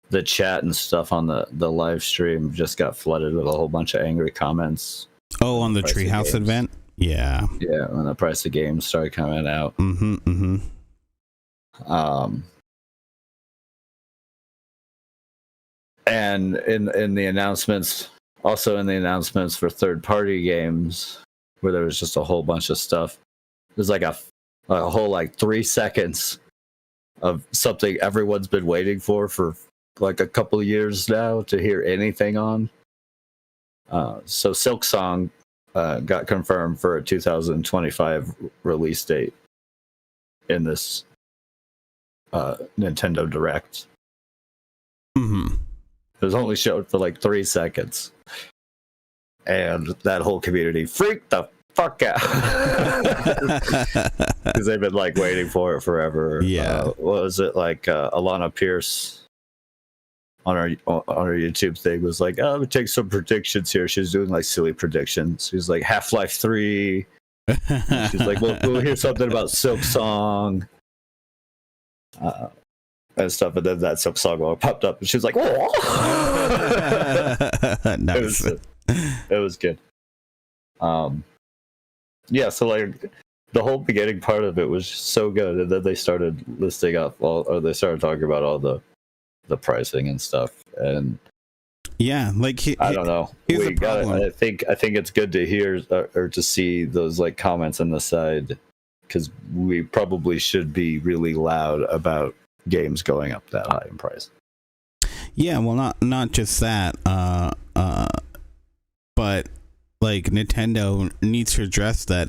the chat and stuff on the live stream just got flooded with a whole bunch of angry comments. Oh, on the Treehouse event? Yeah. Yeah, when the price of games started coming out. Mm-hmm. Mm-hmm. And in the announcements, also in the announcements for third-party games, where there was just a whole bunch of stuff. There's like a whole 3 seconds of something everyone's been waiting for like a couple of years now to hear anything on. So Silksong got confirmed for a 2025 release date in this Nintendo Direct. Mm-hmm. It was only showed for 3 seconds. And that whole community freaked the fuck out. Because they've been waiting for it forever. Yeah. What was it Alana Pierce on her YouTube thing was I'm gonna take some predictions here. She was doing silly predictions. She was like Half-Life 3. She's like, we'll hear something about Silksong. And stuff, and then that Silksong popped up, and she was like, "Oh!" Nice. It was good. Yeah. So the whole beginning part of it was so good, and then they started listing up they started talking about all the pricing and stuff, and Yeah, like I don't know. Here's the problem. I think it's good to hear or to see those like comments on the side, because we probably should be really loud about games going up that high in price. Yeah, well, not just that, but like Nintendo needs to address that.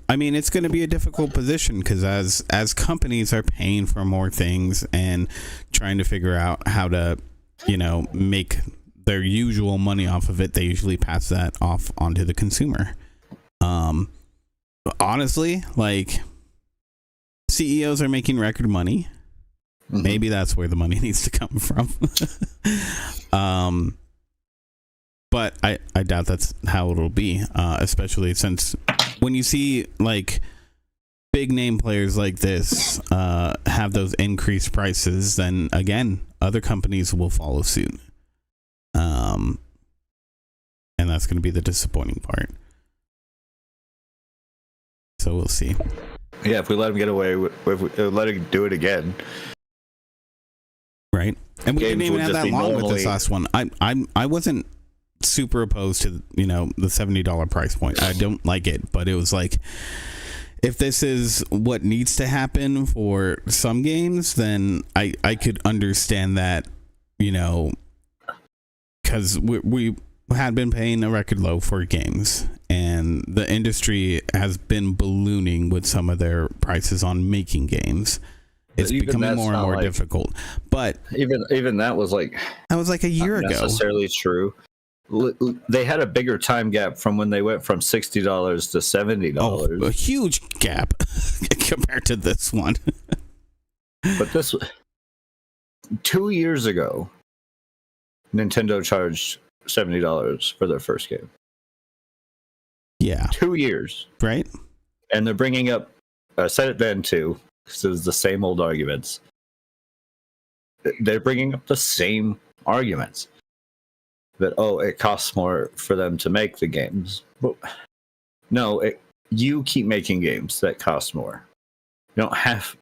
I mean, it's going to be a difficult position because as companies are paying for more things and trying to figure out how to, make their usual money off of it, they usually pass that off onto the consumer. Honestly, like, CEOs are making record money. Mm-hmm. Maybe that's where the money needs to come from. But I doubt that's how it'll be, especially since when you see like big name players like this have those increased prices, then again, other companies will follow suit. And that's going to be the disappointing part. So we'll see. Yeah, if we let them get away, if we let them do it again. Right. And we didn't even have that long with this last one. I wasn't super opposed to the $70 price point. I don't like it, but it was like, if this is what needs to happen for some games, then I could understand that, because we had been paying a record low for games, and the industry has been ballooning with some of their prices on making games. It's becoming more and more difficult. But even that was like a year ago. Necessarily true. They had a bigger time gap from when they went from $60 to $70. Oh, a huge gap compared to this one. But this 2 years ago, Nintendo charged $70 for their first game. Yeah, 2 years, right? And they're bringing up. I said it then too, because it was the same old arguments. They're bringing up the same arguments. That, it costs more for them to make the games. But no, you keep making games that cost more. You don't have,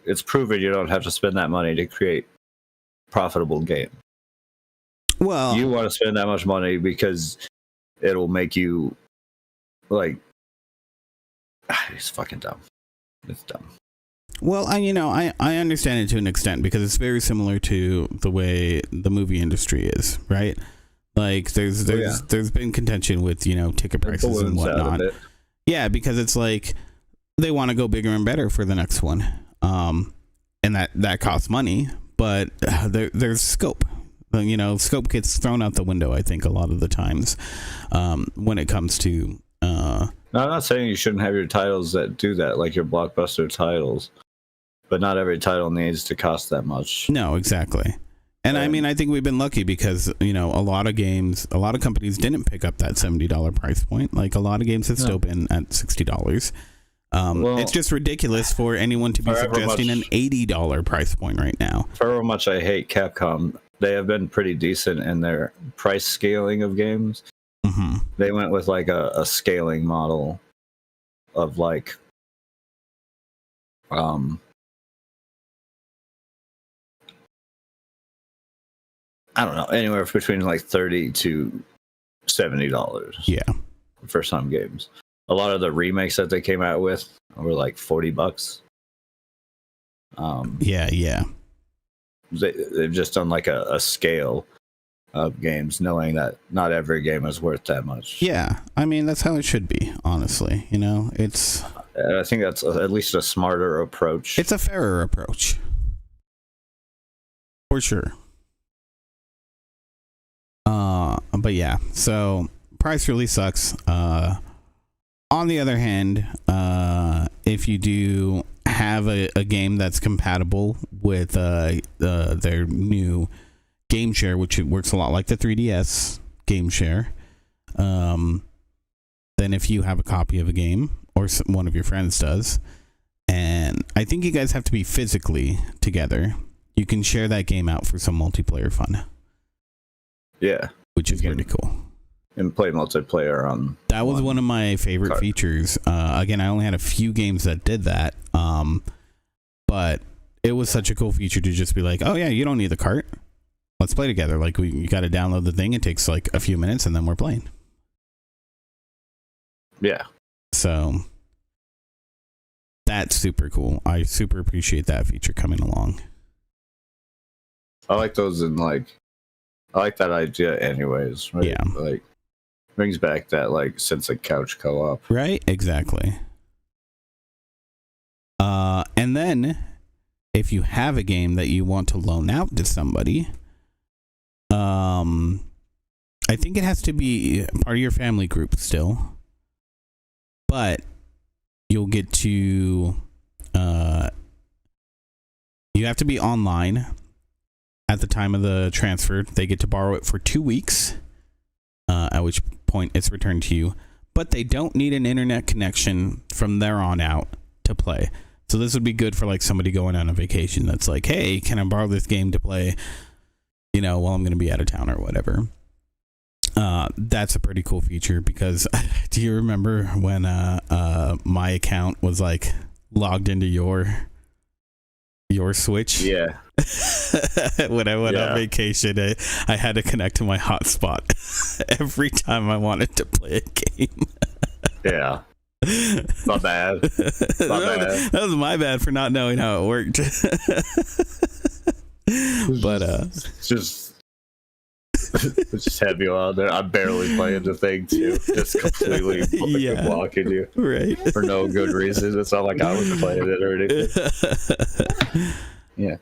it's proven you don't have to spend that money to create profitable game. Well, you want to spend that much money because it'll make you, it's fucking dumb. It's dumb. Well, I understand it to an extent because it's very similar to the way the movie industry is, right? Like there's been contention with ticket prices and whatnot. Yeah, because it's like they want to go bigger and better for the next one, and that costs money. But there's scope. Scope gets thrown out the window, I think, a lot of the times when it comes to. No, I'm not saying you shouldn't have your titles that do that, like your blockbuster titles, but not every title needs to cost that much. No, exactly. And I mean, I think we've been lucky because, a lot of companies didn't pick up that $70 price point. Like a lot of games have still been at $60. It's just ridiculous for anyone to be suggesting an $80 price point right now. For how much I hate Capcom, they have been pretty decent in their price scaling of games. Mm-hmm. They went with like a scaling model of I don't know, anywhere between $30 to $70. Yeah, for some games. A lot of the remakes that they came out with were like $40. Yeah. They've just done like a scale of games, knowing that not every game is worth that much. Yeah, I mean that's how it should be. Honestly, it's. I think that's at least a smarter approach. It's a fairer approach, for sure. But yeah, so price really sucks. On the other hand, if you do have a game that's compatible with their new game share, which it works a lot like the 3DS game share, then if you have a copy of a game or one of your friends does, and I think you guys have to be physically together, you can share that game out for some multiplayer fun. Yeah. Which is pretty cool. And play multiplayer on. That was one of my favorite features. Again, I only had a few games that did that. But it was such a cool feature to just be like, oh yeah, you don't need the cart. let's play together. Like, you got to download the thing. It takes like a few minutes, and then we're playing. Yeah. So that's super cool. I super appreciate that feature coming along. I like those, and like, I like that idea anyways, right? Yeah. Like, brings back that like sense of couch co-op. Right? Exactly. And then if you have a game that you want to loan out to somebody, I think it has to be part of your family group still, but you'll get to you have to be online at the time of the transfer. They get to borrow it for 2 weeks, at which point it's returned to you, but they don't need an internet connection from there on out to play. So this would be good for like somebody going on a vacation that's like, hey, can I borrow this game to play, while I'm going to be out of town or whatever. That's a pretty cool feature, because do you remember when my account was like logged into your Switch? Yeah. When I went on vacation, I had to connect to my hotspot every time I wanted to play a game. Yeah. Not bad. That was my bad for not knowing how it worked. But just have you on there. I'm barely playing the thing too. Just completely blocking you. Right. For no good reason. It's not like I was playing it or anything. Yeah.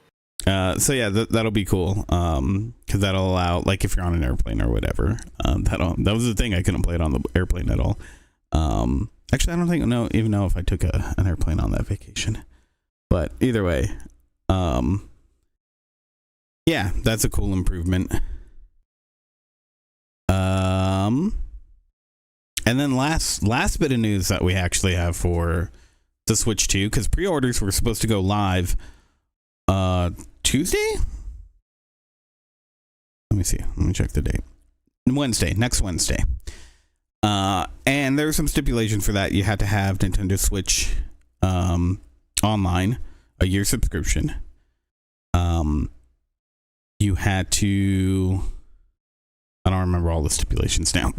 So yeah, that'll be cool. Because that'll allow, like, if you're on an airplane or whatever, that was the thing. I couldn't play it on the airplane at all. Actually, I don't even know if I took an airplane on that vacation. But either way, yeah, that's a cool improvement. And then last bit of news that we actually have for the Switch 2, because pre-orders were supposed to go live Tuesday? Let me see. Let me check the date. Next Wednesday. And there was some stipulation for that. You had to have Nintendo Switch online, a year subscription. You had to, I don't remember all the stipulations now.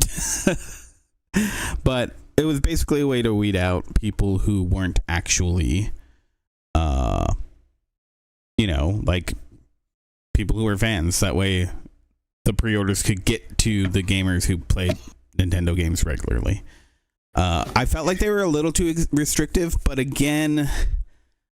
But it was basically a way to weed out people who weren't actually like people who were fans. That way the pre-orders could get to the gamers who played Nintendo games regularly. I felt like they were a little too restrictive, but again,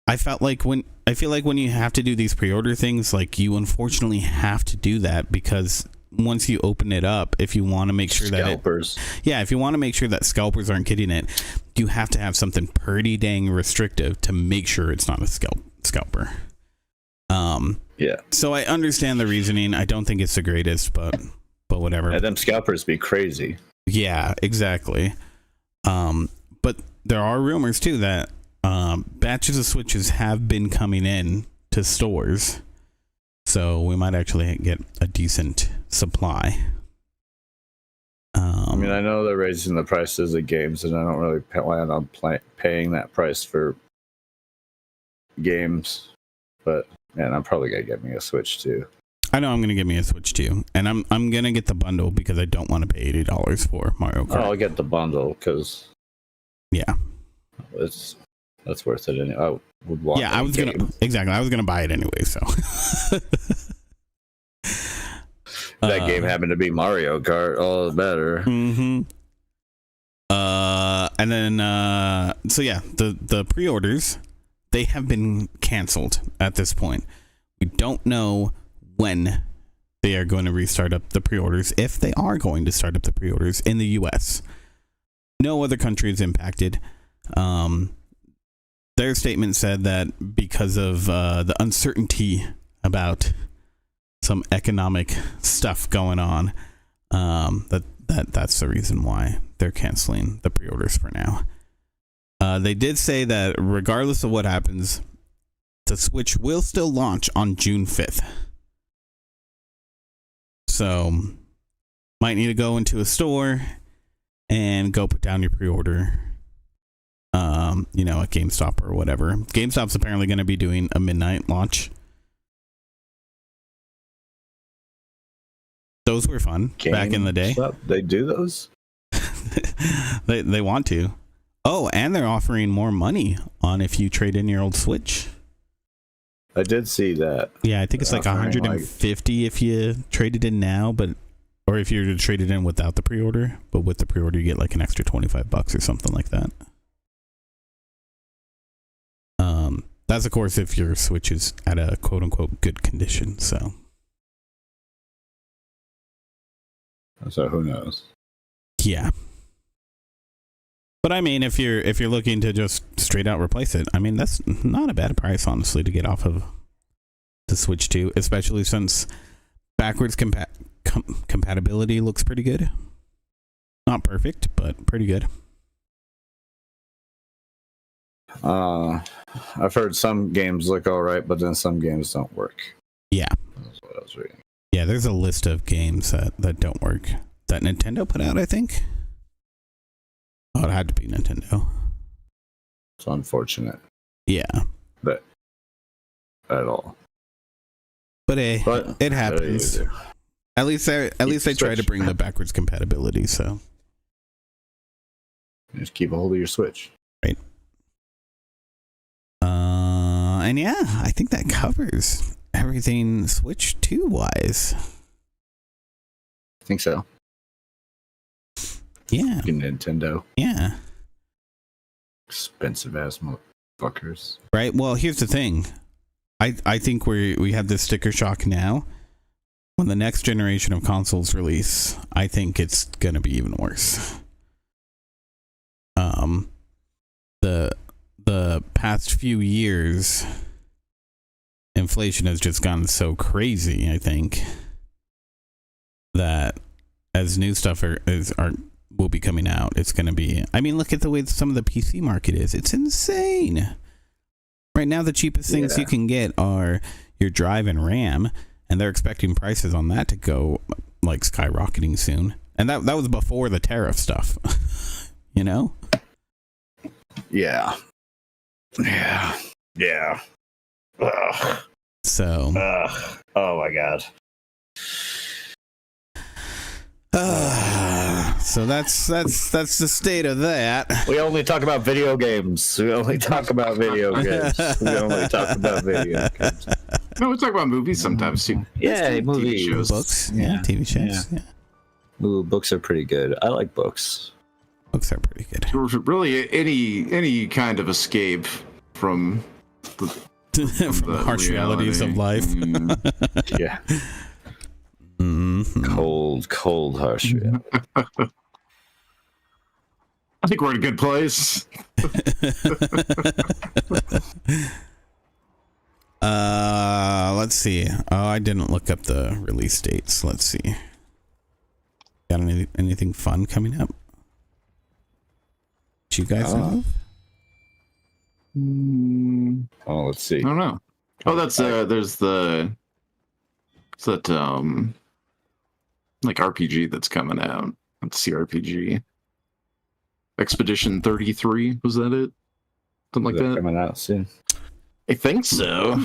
I feel like when you have to do these pre-order things, like, you unfortunately have to do that, because once you open it up, if you want to make sure scalpers. if you want to make sure that scalpers aren't getting it, you have to have something pretty dang restrictive to make sure it's not a scalper. Yeah. So I understand the reasoning. I don't think it's the greatest, but whatever. And them scalpers be crazy. Yeah, exactly. But there are rumors too that batches of Switches have been coming in to stores, so we might actually get a decent supply. I mean, I know they're raising the prices of games, and I don't really plan on paying that price for games, but man, I'm probably gonna get me a Switch too. I know I'm gonna get me a Switch too, and I'm gonna get the bundle because I don't want to pay $80 for Mario Kart. I'll get the bundle because that's worth it. And I would want. Yeah, I was gonna buy it anyway. So that game happened to be Mario Kart, all the better. Mm-hmm. And then so yeah, the pre-orders, they have been canceled at this point. We don't know when they are going to restart up the pre-orders, if they are going to start up the pre-orders in the US. No other country is impacted. Their statement said that because of the uncertainty about some economic stuff going on, that's the reason why they're canceling the pre-orders for now. They did say that regardless of what happens, the Switch will still launch on June 5th. So, might need to go into a store and go put down your pre-order, at GameStop or whatever. GameStop's apparently going to be doing a midnight launch. Those were fun back in the day. Stuff. They do those? They want to. Oh, and they're offering more money on if you trade in your old Switch. I did see that. Yeah, I think it's like 150 if you trade it in now, or if you're to trade it in without the pre-order, but with the pre-order you get like an extra $25 or something like that. That's of course if your Switch is at a quote unquote good condition. So who knows? Yeah. But I mean, if you're looking to just straight out replace it, I mean that's not a bad price honestly to get off of the Switch 2, especially since backwards compatibility looks pretty good. Not perfect, but pretty good. I've heard some games look all right, but then some games don't work. Yeah. That's what I was reading. Yeah, there's a list of games that don't work that Nintendo put out, I think. Oh, it had to be Nintendo. It's unfortunate. Yeah. But at all. But it happens. At least they try to bring the backwards compatibility, so just keep a hold of your Switch. Right. And yeah, I think that covers everything Switch 2 wise. I think so. Yeah. Nintendo. Yeah. Expensive ass motherfuckers. Right. Well, here's the thing. I think we have this sticker shock now. When the next generation of consoles release, I think it's gonna be even worse. The past few years, inflation has just gone so crazy, I think, that as new stuff will be coming out, it's going to be, I mean, look at the way some of the PC market is. It's insane. Right now, the cheapest things you can get are your drive and RAM, and they're expecting prices on that to go like skyrocketing soon. And that was before the tariff stuff, you know? Yeah. Ugh. So. Oh my god. So that's the state of that. We only talk about video games. No, we talk about video games. No, we talk about movies sometimes too. Yeah, movies, TV shows. Books, TV shows. Yeah. Ooh, books are pretty good. I like books. Books are pretty good. Really, any kind of escape from the harsh realities of life. Yeah. Mm-hmm. Cold, harsh reality. I think we're in a good place. Let's see. Oh, I didn't look up the release dates. Let's see. Got anything fun coming up? Do you guys know? Oh, let's see. I don't know. Oh, that's there's that like RPG that's coming out. That's CRPG. Expedition 33, was that it? Something like that? Coming out soon. I think so.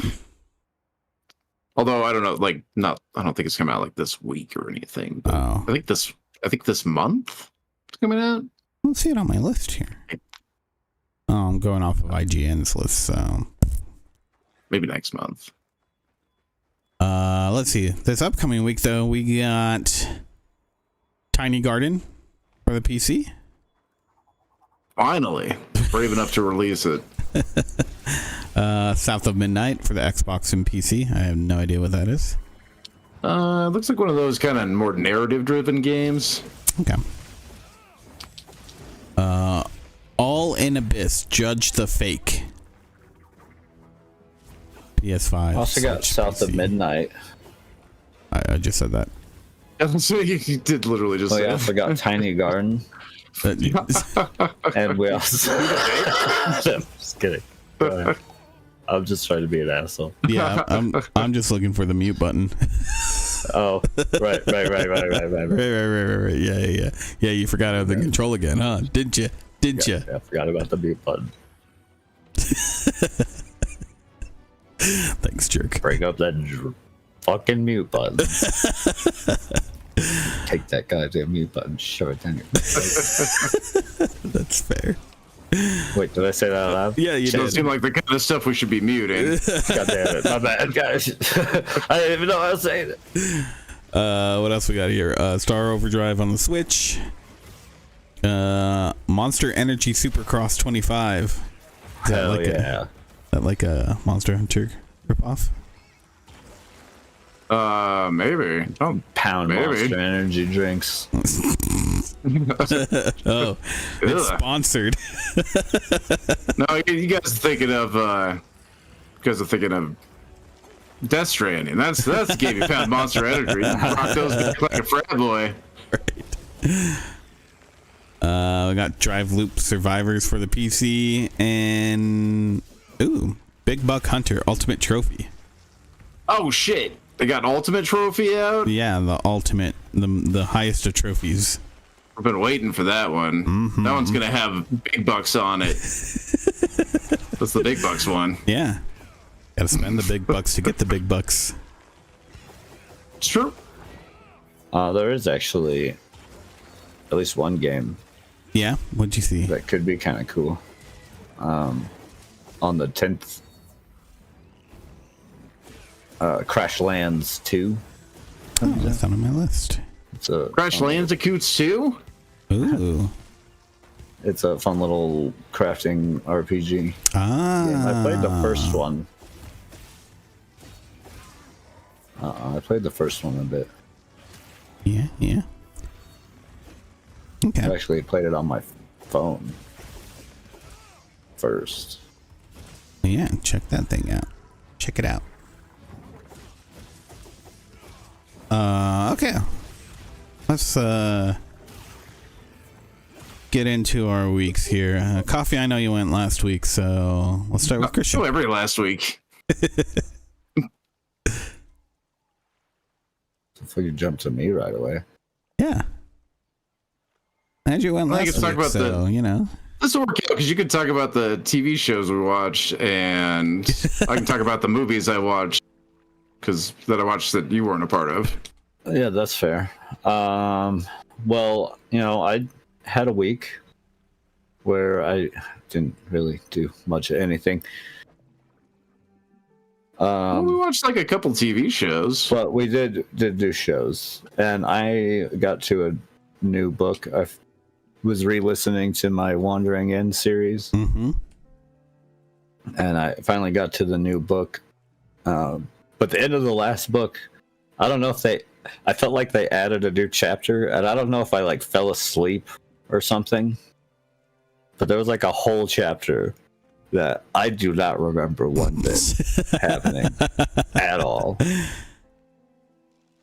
Although I don't know, like I don't think it's coming out like this week or anything. But Oh. I think this month it's coming out. Let's see it on my list here. Oh, I'm going off of IGN's list, so Maybe next month. let's see. This upcoming week though, we got Tiny Garden for the PC. Finally, brave enough to release it. South of Midnight for the Xbox and PC. I have no idea what that is. Looks like one of those kind of more narrative-driven games. Okay. All in Abyss. Judge the Fake. PS5. Also got Switch, South of PC. Midnight. I just said that. So you did literally just Oh say yeah, I it. forgot Tiny Garden. And we also. I'm just kidding. Go ahead. I'm just trying to be an asshole. Yeah, I'm just looking for the mute button. Oh, right. Right. Yeah. You forgot how to control again, huh? Didn't you? Yeah, I forgot about the mute button. Thanks, jerk. Bring up that fucking mute button. Take that goddamn mute button, shove it down your throat. That's fair. Wait, did I say that out loud? Yeah, you Doesn't did. seem like the kind of stuff we should be muting. God damn it. My bad, guys. I didn't even know I was saying it. What else we got here? Star Overdrive on the Switch. Monster Energy Supercross 25. Is that Hell like yeah. is that like a Monster Hunter ripoff? Maybe. Oh, Pound maybe. Monster Energy drinks. Oh, it's sponsored. No, you guys are thinking of Death Stranding. That's the game you found Monster Energy. Rock those like a frat boy. We got Drive Loop Survivors for the PC and Big Buck Hunter Ultimate Trophy. Oh shit! They got Ultimate Trophy out. Yeah, the ultimate, the highest of trophies. I've been waiting for that one. Mm-hmm. That one's gonna have big bucks on it. That's the big bucks one. Yeah, gotta spend the big bucks to get the big bucks. It's true. There is actually at least one game Yeah, what'd you see? that could be kind of cool. On the 10th, Crash Lands 2. Oh, that's not on my list. It's a Crash Landicoots 2? Ooh. It's a fun little crafting RPG. Ah. I played the first one. I played the first one a bit. Yeah. I Okay. actually played it on my phone first. Yeah, check that thing out. Check it out. Okay. Let's get into our weeks here. Coffee, I know you went last week, so let's start with Christian. Oh, every last week. If you jump to me right away. Yeah. Andrew went I think last it's talk week, about so, you know. This will work out because you could talk about the TV shows we watched, and I can talk about the movies I watched that I watched that you weren't a part of. Yeah, that's fair. Well, I had a week where I didn't really do much of anything. Well, we watched like a couple TV shows. But we did do shows, and I got to a new book. I was re-listening to my Wandering End series, Mm-hmm. and I finally got to the new book. But the end of the last book, I don't know if I felt like they added a new chapter, and I don't know if I fell asleep or something. But there was a whole chapter that I do not remember one bit happening at all.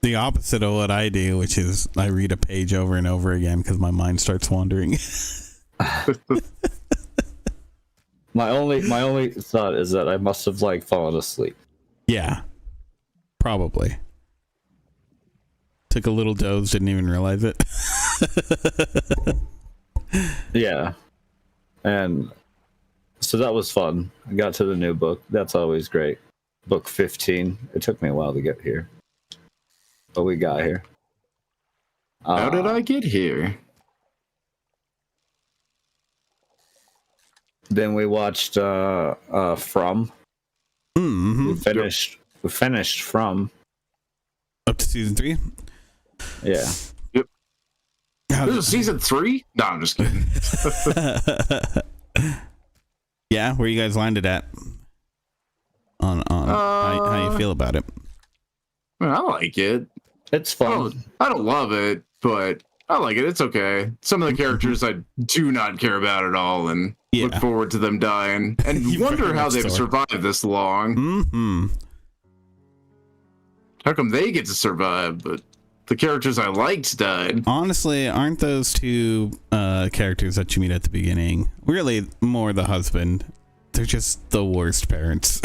The opposite of what I do, which is I read a page over and over again because my mind starts wandering. My only thought is that I must have fallen asleep. Yeah, probably. Took a little doze, didn't even realize it. Yeah. And so that was fun. I got to the new book. That's always great. Book 15. It took me a while to get here, but we got here. How did I get here? Then we watched From. Mm-hmm. We finished From. Up to season 3. Yeah. Yep. How This is season 3? No, I'm just kidding. Yeah, where you guys landed at on how you feel about it? I like it. It's fun. I don't love it, but I like it. It's okay. Some of the characters I do not care about at all, and look forward to them dying, and You wonder very how much they've so. survived this long. Mm-hmm. How come they get to survive, but the characters I liked died? Honestly, aren't those two characters that you meet at the beginning really more the husband? They're just the worst parents.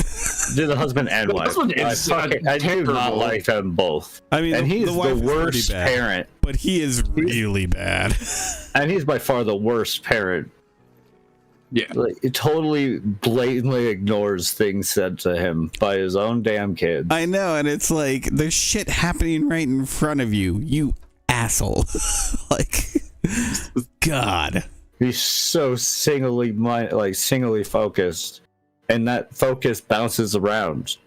Do the husband and The wife. husband is I do not terrible. like them both. I mean, And he's the wife is pretty worst bad, parent. but he is really bad. And he's by far the worst parent. Yeah. It totally blatantly ignores things said to him by his own damn kids. I know, and it's like there's shit happening right in front of you. You asshole. Like, God. He's so singly focused, and that focus bounces around.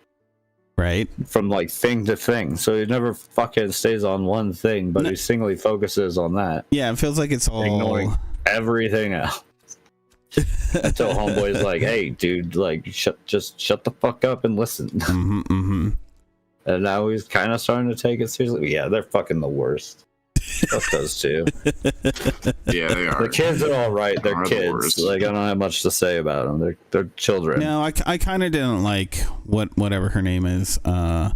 Right. From like thing to thing. So he never fucking stays on one thing, but he singly focuses on that. Yeah, it feels like it's all ignoring everything else. Until homeboy's like, hey dude, like just shut the fuck up and listen. And now he's kind of starting to take it seriously. Yeah, they're fucking the worst. Fuck those two. Yeah, they are. The kids are all right. They're kids. Like, I don't have much to say about them. They're children. No, I kind of didn't like whatever her name is at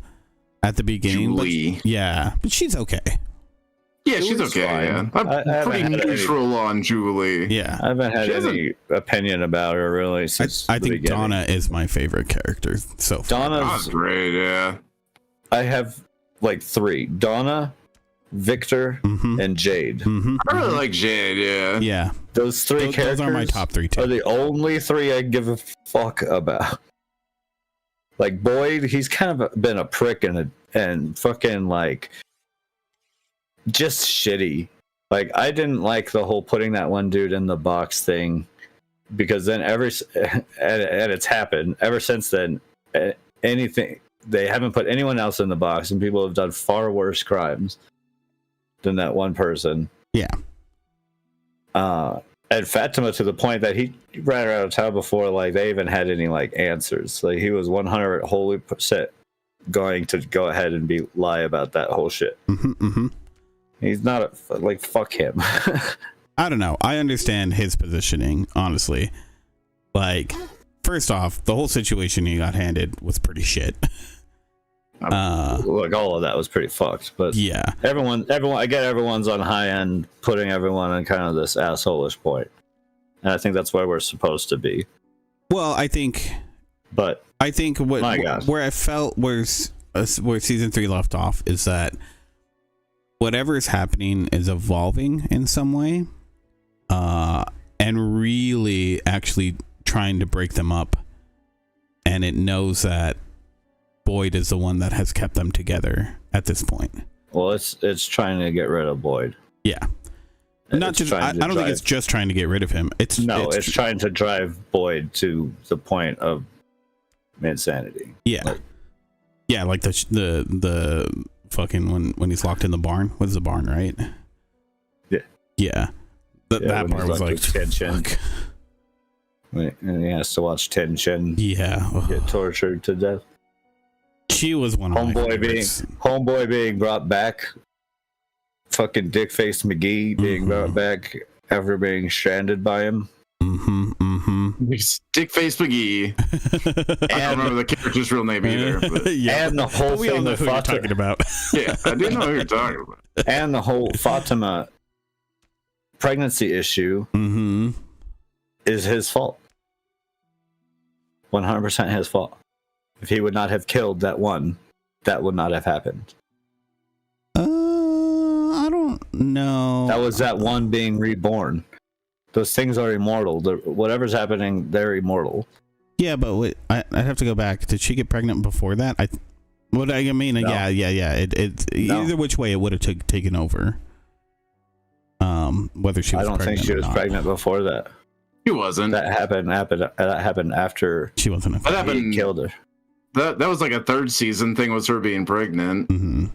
the beginning. Julie. But she's okay. Yeah, she's okay. Yeah. I'm pretty neutral on Julie. Yeah, I haven't had any opinion about her really since I the think beginning. Donna is my favorite character so far. Donna's great. Yeah. I have like 3: Donna, Victor, and Jade. I really like Jade. Yeah. Yeah. Those 3 characters are my top 3 too. Are the only 3 I give a fuck about. Like Boyd, he's kind of been a prick and fucking like just shitty. Like, I didn't like the whole putting that one dude in the box thing, because then and it's happened ever since then. Anything, they haven't put anyone else in the box, and people have done far worse crimes than that one person. Yeah. And Fatima, to the point that he ran her out of town before like they even had any like answers. Like, he was 100% going to go ahead and lie about that whole shit. He's not like, fuck him. I don't know. I understand his positioning, honestly. Like, first off, the whole situation he got handed was pretty shit. Look, all of that was pretty fucked, but yeah, everyone, I get everyone's on high end, putting everyone on kind of this asshole-ish point, and I think that's where we're supposed to be. Well, I think where I felt where season 3 left off is that whatever is happening is evolving in some way, and really actually trying to break them up, and it knows that Boyd is the one that has kept them together at this point. Well, it's trying to get rid of Boyd. Yeah. Not just I don't think it's just trying to get rid of him. It's trying to drive Boyd to the point of insanity. Yeah. Like the fucking when he's locked in the barn. What's the barn, right? Yeah. Yeah. That part was like, fuck. And he has to watch Ten Shin get tortured to death. She was one of my favorites. Homeboy being brought back. Fucking Dick-Faced McGee being brought back after being stranded by him. Dick-Faced McGee. I don't remember the character's real name either. But. And the whole we all know who you're talking about. Yeah, I didn't know who you're talking about. And the whole Fatima pregnancy issue is his fault. 100% his fault. If he would not have killed that one, that would not have happened. I don't know. That was that one being reborn. Those things are immortal. Whatever's happening, they're immortal. Yeah, but wait, I'd have to go back. Did she get pregnant before that? No. Yeah. Either which way, it would have taken over. Whether she was pregnant, I don't think she was pregnant before that. She wasn't. That happened after she wasn't. That happened. He killed her. That was like a 3rd season thing, was her being pregnant.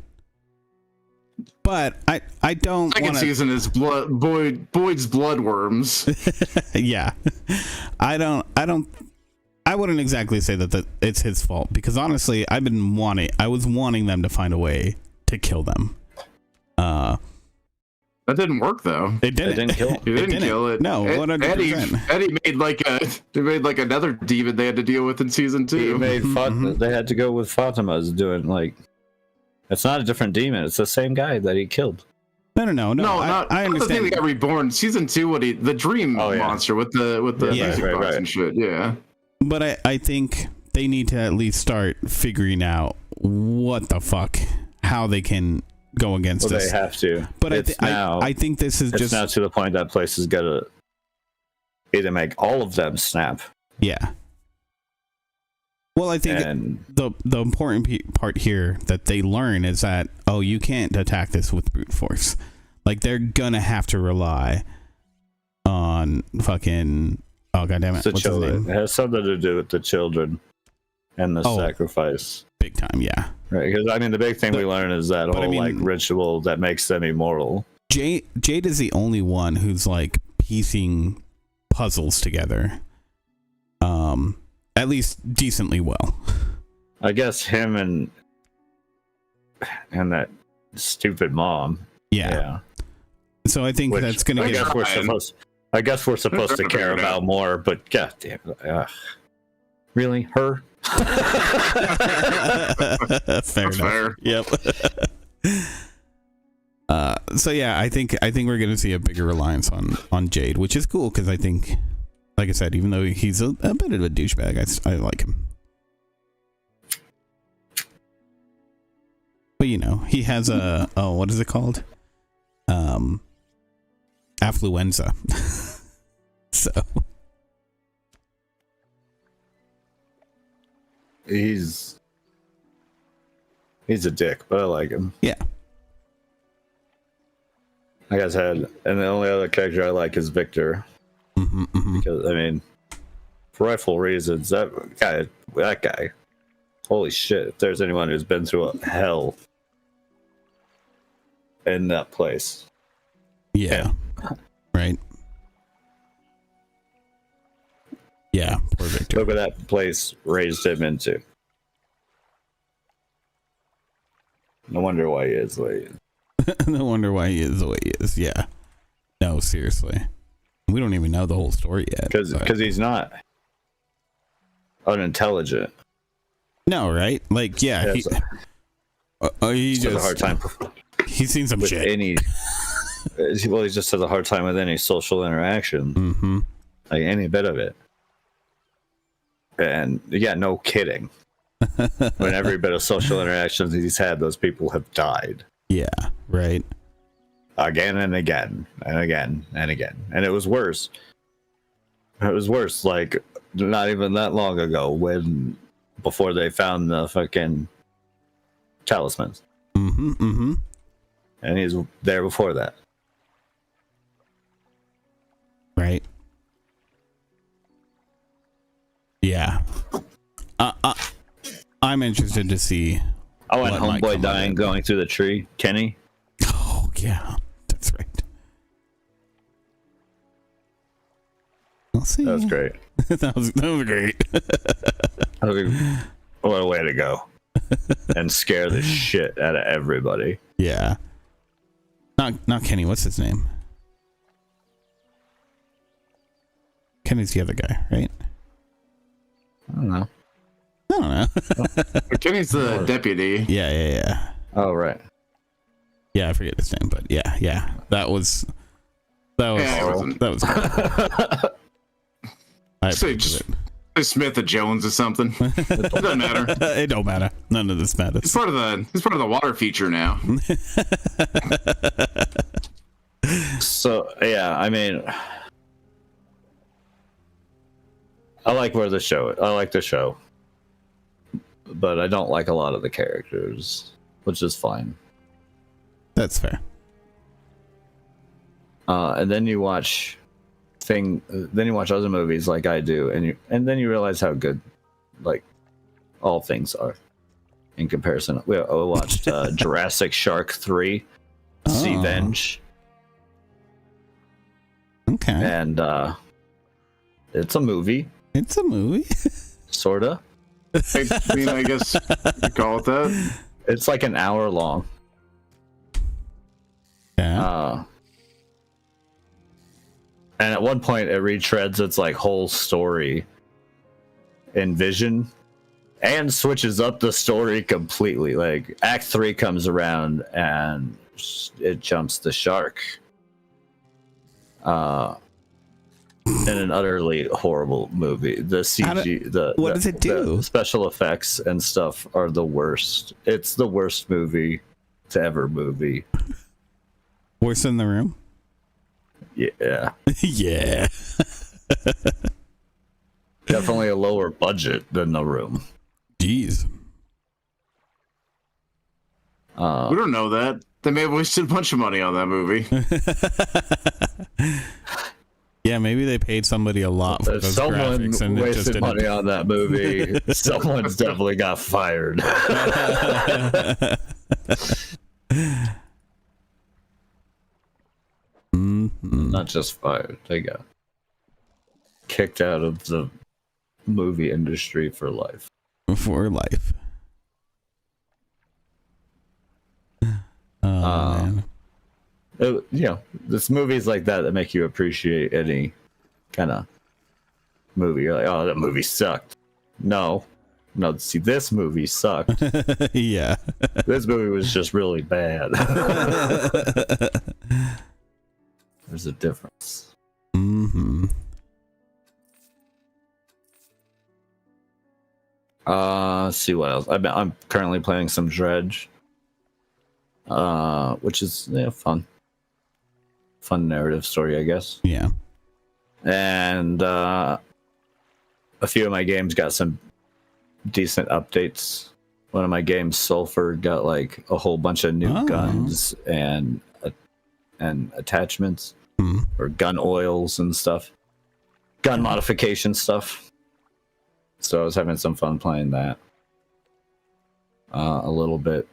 But I don't. Second season is Boyd's bloodworms. Yeah, I wouldn't exactly say that it's his fault, because honestly, I was wanting them to find a way to kill them. That didn't work though. It didn't kill. He didn't kill it. No, 100%. Eddie made like another demon they had to deal with in season 2. He made They had to go with Fatima's doing like. It's not a different demon. It's the same guy that he killed. No. I understand. The thing that got reborn season 2. The dream monster with the right. and shit. Yeah. But I think they need to at least start figuring out what the fuck, how they can go against us. They have to. But I think this is just now to the point that place is gonna either make all of them snap. Yeah. Well, I think the important part here that they learn is that, oh, you can't attack this with brute force. Like, they're gonna have to rely on fucking, oh goddammit, It's the what's his children. name? It has something to do with the children and the sacrifice. Big time, yeah. Right, because I mean, the big thing we learn is that whole like ritual that makes them immortal. Jade is the only one who's like piecing puzzles together, at least decently well. I guess him and that stupid mom. Yeah. So I think that's gonna get. I guess we're supposed to care about more, but goddamn, really, her? Fair. Yep. So yeah, I think we're gonna see a bigger reliance on Jade, which is cool because I think, like I said, even though he's a bit of a douchebag, I like him. But you know, he has what is it called? Affluenza. So he's a dick, but I like him. Yeah. Like I said, and the only other character I like is Victor. Because I mean, for rightful reasons, that guy, holy shit! If there's anyone who's been through a hell in that place, yeah. Right. Yeah, poor Victor. Look what that place raised him into. No wonder why he is the way he is. No wonder why he is the way he is. Yeah. No, seriously. We don't even know the whole story yet. Because he's not unintelligent. No, right? Like, yeah. He just has a hard time. He's seen some shit. He just has a hard time with any social interaction. Mm-hmm. Like any bit of it. And yeah, no kidding. When every bit of social interactions he's had, those people have died. Yeah, right. Again and again and again and again. And it was worse. It was worse, like, not even that long ago before they found the fucking talismans. Mm-hmm. And he's there before that. Right. Yeah. I'm interested to see. Oh, and homeboy dying going through the tree, Kenny. Oh yeah, that's right. We'll see. That was great. that was great. What a way to go. And scare the shit out of everybody. Yeah. Not Kenny. What's his name? Kenny's the other guy, right? I don't know. Kenny's the deputy. Yeah. Oh, right. Yeah, I forget his name, but yeah. That was Say Smith or Jones or something. It doesn't matter. It don't matter. None of this matters. He's part of the water feature now. So yeah, I mean, I like the show, but I don't like a lot of the characters, which is fine. That's fair. And then you watch other movies like I do, and then you realize how good, like, all things are in comparison. We watched Jurassic Shark 3, Seavenge. Okay. And it's a movie. It's a movie. Sorta. I mean, I guess you call it that. It's like an hour long. Yeah. And at one point it retreads its like whole story in vision and switches up the story completely. Like Act 3 comes around and it jumps the shark. In an utterly horrible movie. The CG, what does it do? The special effects and stuff are the worst. It's the worst movie to ever movie. Worse than The Room? Yeah. Yeah. Definitely a lower budget than The Room. We don't know that. They may have wasted a bunch of money on that movie. Yeah, maybe they paid somebody a lot for those graphics and it just wasted didn't. money on that movie. Someone's definitely got fired. Not just fired. They got kicked out of the movie industry for life. For life. Man. This movies like that make you appreciate any kind of movie. You're like, oh, that movie sucked. No, see, this movie sucked. Yeah. This movie was just really bad. There's a difference. Mm-hmm. Let's see what else. I'm currently playing some Dredge, which is fun narrative story, I guess. Yeah. And a few of my games got some decent updates. One of my games, Sulfur, got like a whole bunch of new guns and attachments or gun oils and stuff, gun modification stuff. So I was having some fun playing that a little bit,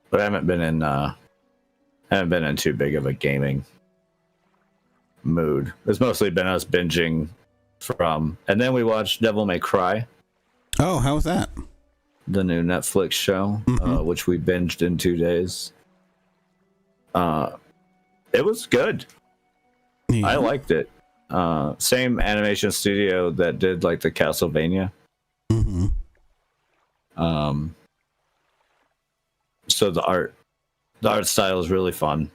but I haven't been in too big of a gaming mood. It's mostly been us binging and then we watched Devil May Cry. Oh, how was that? The new Netflix show, which we binged in 2 days. It was good. Yeah. I liked it. Same animation studio that did like the Castlevania. Mm-hmm. So the art style is really fun.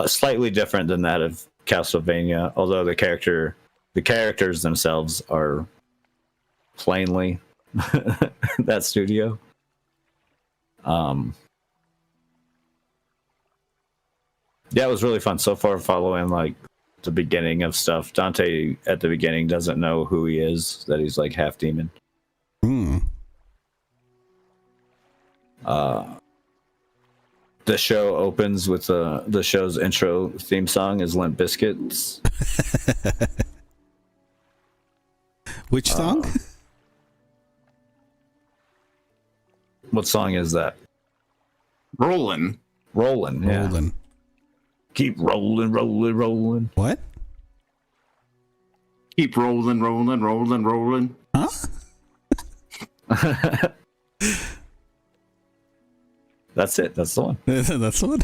Slightly different than that of Castlevania, although the characters themselves are plainly that studio. Yeah, it was really fun so far, following like the beginning of stuff. Dante at the beginning doesn't know who he is, that he's like half demon. The show opens with the show's intro theme song is Limp Bizkit's. Which song? What song is that? Rolling. Yeah. Rolling. Keep rolling. What? Keep rolling. Huh? That's it. That's the one. That's the one.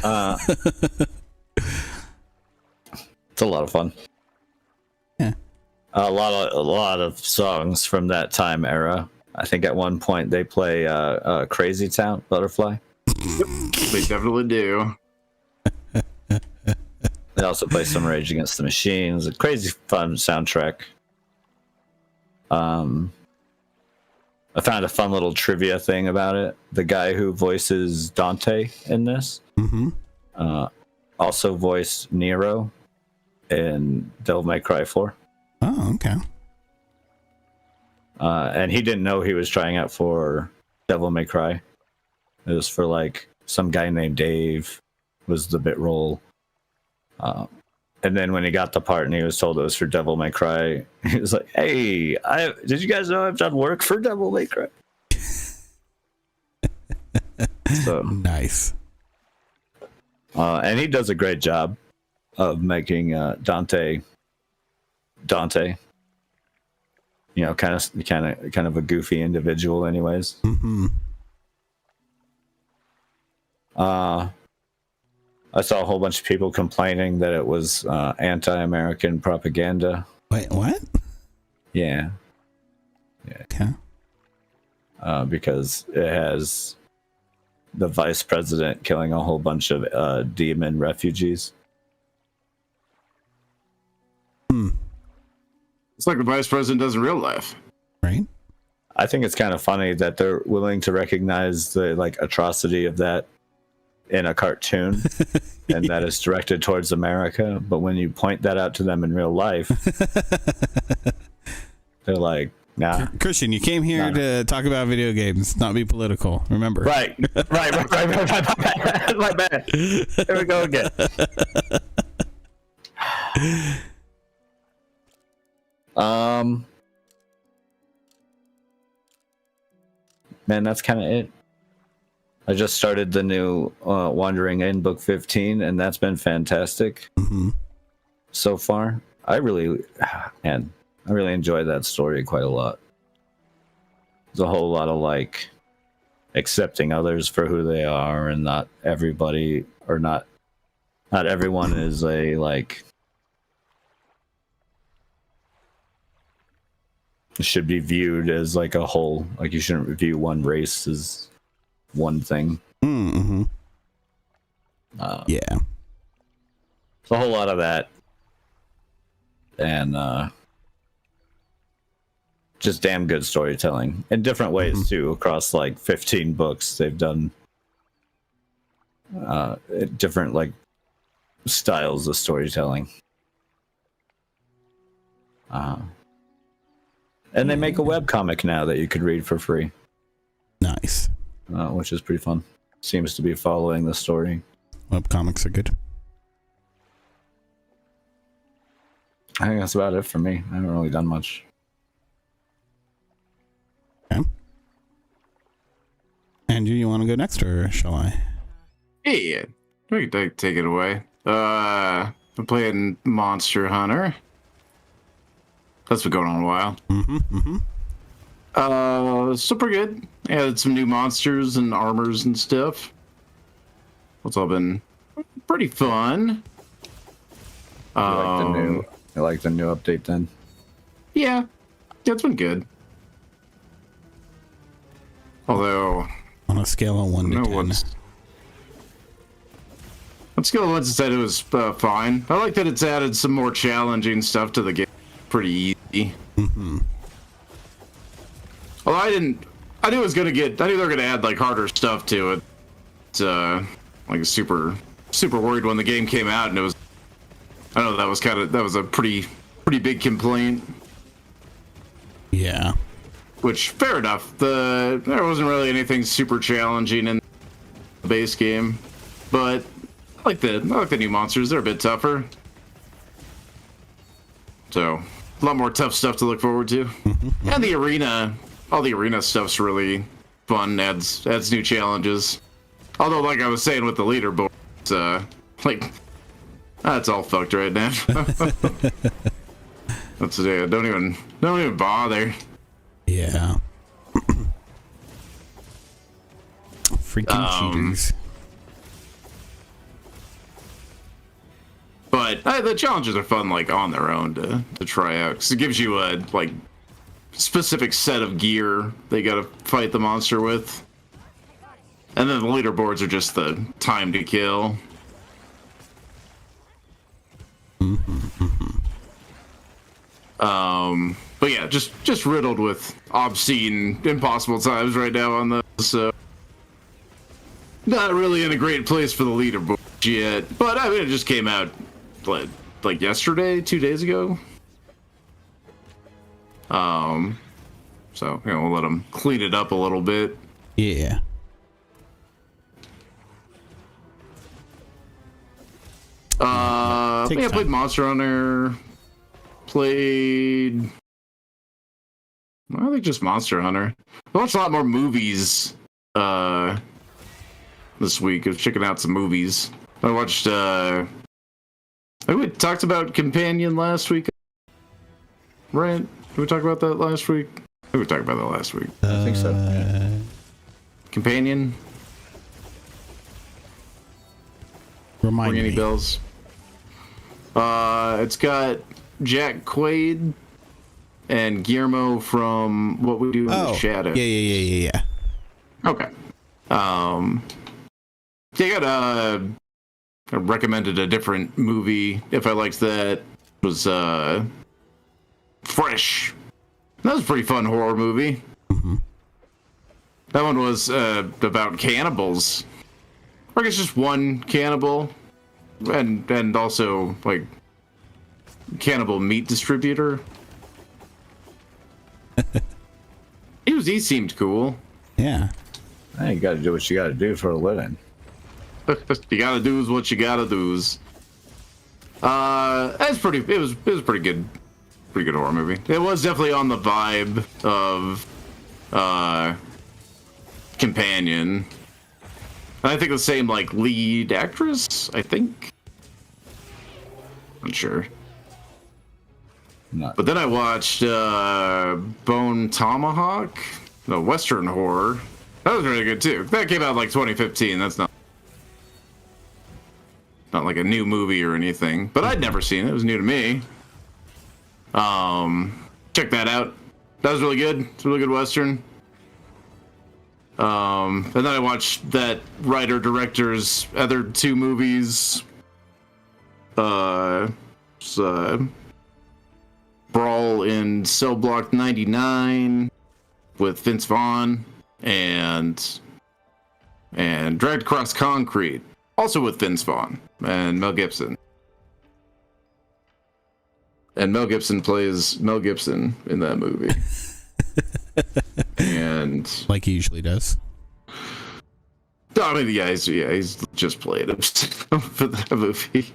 It's a lot of fun. Yeah. A lot of songs from that time era. I think at one point they play Crazy Town, Butterfly. They definitely do. They also play some Rage Against the Machines. A crazy fun soundtrack. I found a fun little trivia thing about it. The guy who voices Dante in this also voiced Nero in Devil May Cry 4. Oh, okay. And he didn't know he was trying out for Devil May Cry. It was for like some guy named Dave was the bit role. And then when he got the part and he was told it was for Devil May Cry, he was like, "Hey, did you guys know I've done work for Devil May Cry?" So nice. And he does a great job of making Dante. You know, kind of a goofy individual, anyways. Mm-hmm. I saw a whole bunch of people complaining that it was anti-American propaganda. Wait, what? Yeah. Okay. Because it has the vice president killing a whole bunch of demon refugees. It's like the vice president does in real life. Right. I think it's kind of funny that they're willing to recognize the atrocity of that in a cartoon and that is directed towards America, but when you point that out to them in real life, they're like, Nah. Christian, you came here to talk about video games, not be political. Remember? Right. My bad. There we go again. Man, that's kind of it. I just started the new Wandering in book 15, and that's been fantastic so far. I really enjoyed that story quite a lot. There's a whole lot of like accepting others for who they are, and not everybody or not everyone is a like should be viewed as like a whole. Like you shouldn't view one race as one thing. Mm-hmm. Yeah. It's a whole lot of that. And just damn good storytelling in different ways too, across like 15 books. They've done different like styles of storytelling. And they make a webcomic now that you could read for free. Nice. Which is pretty fun. Seems to be following the story. Webcomics are good. I think that's about it for me. I haven't really done much. Okay. Andrew, you want to go next, or shall I? Yeah, we can take it away. I'm playing Monster Hunter. That's been going on a while. Super good. Added some new monsters and armors and stuff. It's all been pretty fun. You like the new update then? Yeah, it's been good. Although On a scale of 1 to 10. On scale of 1 to 10, it was fine. I like that it's added some more challenging stuff to the game. Pretty easy. Well, I knew they were gonna add like harder stuff to it. Like super worried when the game came out, and it was. I don't know, that was a pretty big complaint. Yeah. Which fair enough. There wasn't really anything super challenging in the base game, but I like the new monsters. They're a bit tougher. So a lot more tough stuff to look forward to. And the arena. All the arena stuff's really fun, adds new challenges. Although, like I was saying with the leaderboard, that's all fucked right now. Don't even bother. Yeah. Freaking cheaters. But the challenges are fun, like on their own to try out, because it gives you a like specific set of gear they gotta fight the monster with, and then the leaderboards are just the time to kill. But yeah, just riddled with obscene, impossible times right now on those, so not really in a great place for the leaderboard yet. But I mean, it just came out like yesterday, 2 days ago. So we'll let them clean it up a little bit. Yeah. I played Monster Hunter. I think just Monster Hunter. I watched a lot more movies this week. I was checking out some movies. I watched I think we talked about Companion last week. Right? Did we talk about that last week? I think we talked about that last week. I think so. Yeah. Companion? Remind Ring me. any bells? It's got Jack Quaid and Guillermo from What We Do in the Shadow. Yeah. Okay. They got I recommended a different movie if I liked that. It was Fresh. That was a pretty fun horror movie. That one was about cannibals. I guess just one cannibal, and also like cannibal meat distributor. He seemed cool. Yeah. Hey, you got to do what you got to do for a living. You gotta do what you gotta do. That's pretty. It was pretty good. Pretty good horror movie. It was definitely on the vibe of Companion. I think the same like lead actress. I think. Not sure. Not. But then I watched Bone Tomahawk, the Western horror. That was really good too. That came out like 2015. That's not like a new movie or anything. But I'd never seen it. It was new to me. Check that out. That was really good. It's a really good Western. And then I watched that writer-director's other two movies. Brawl in Cell Block 99 with Vince Vaughn and Dragged Across Concrete, also with Vince Vaughn and Mel Gibson. And Mel Gibson plays Mel Gibson in that movie. And like he usually does. I mean, yeah, he's just played him for that movie.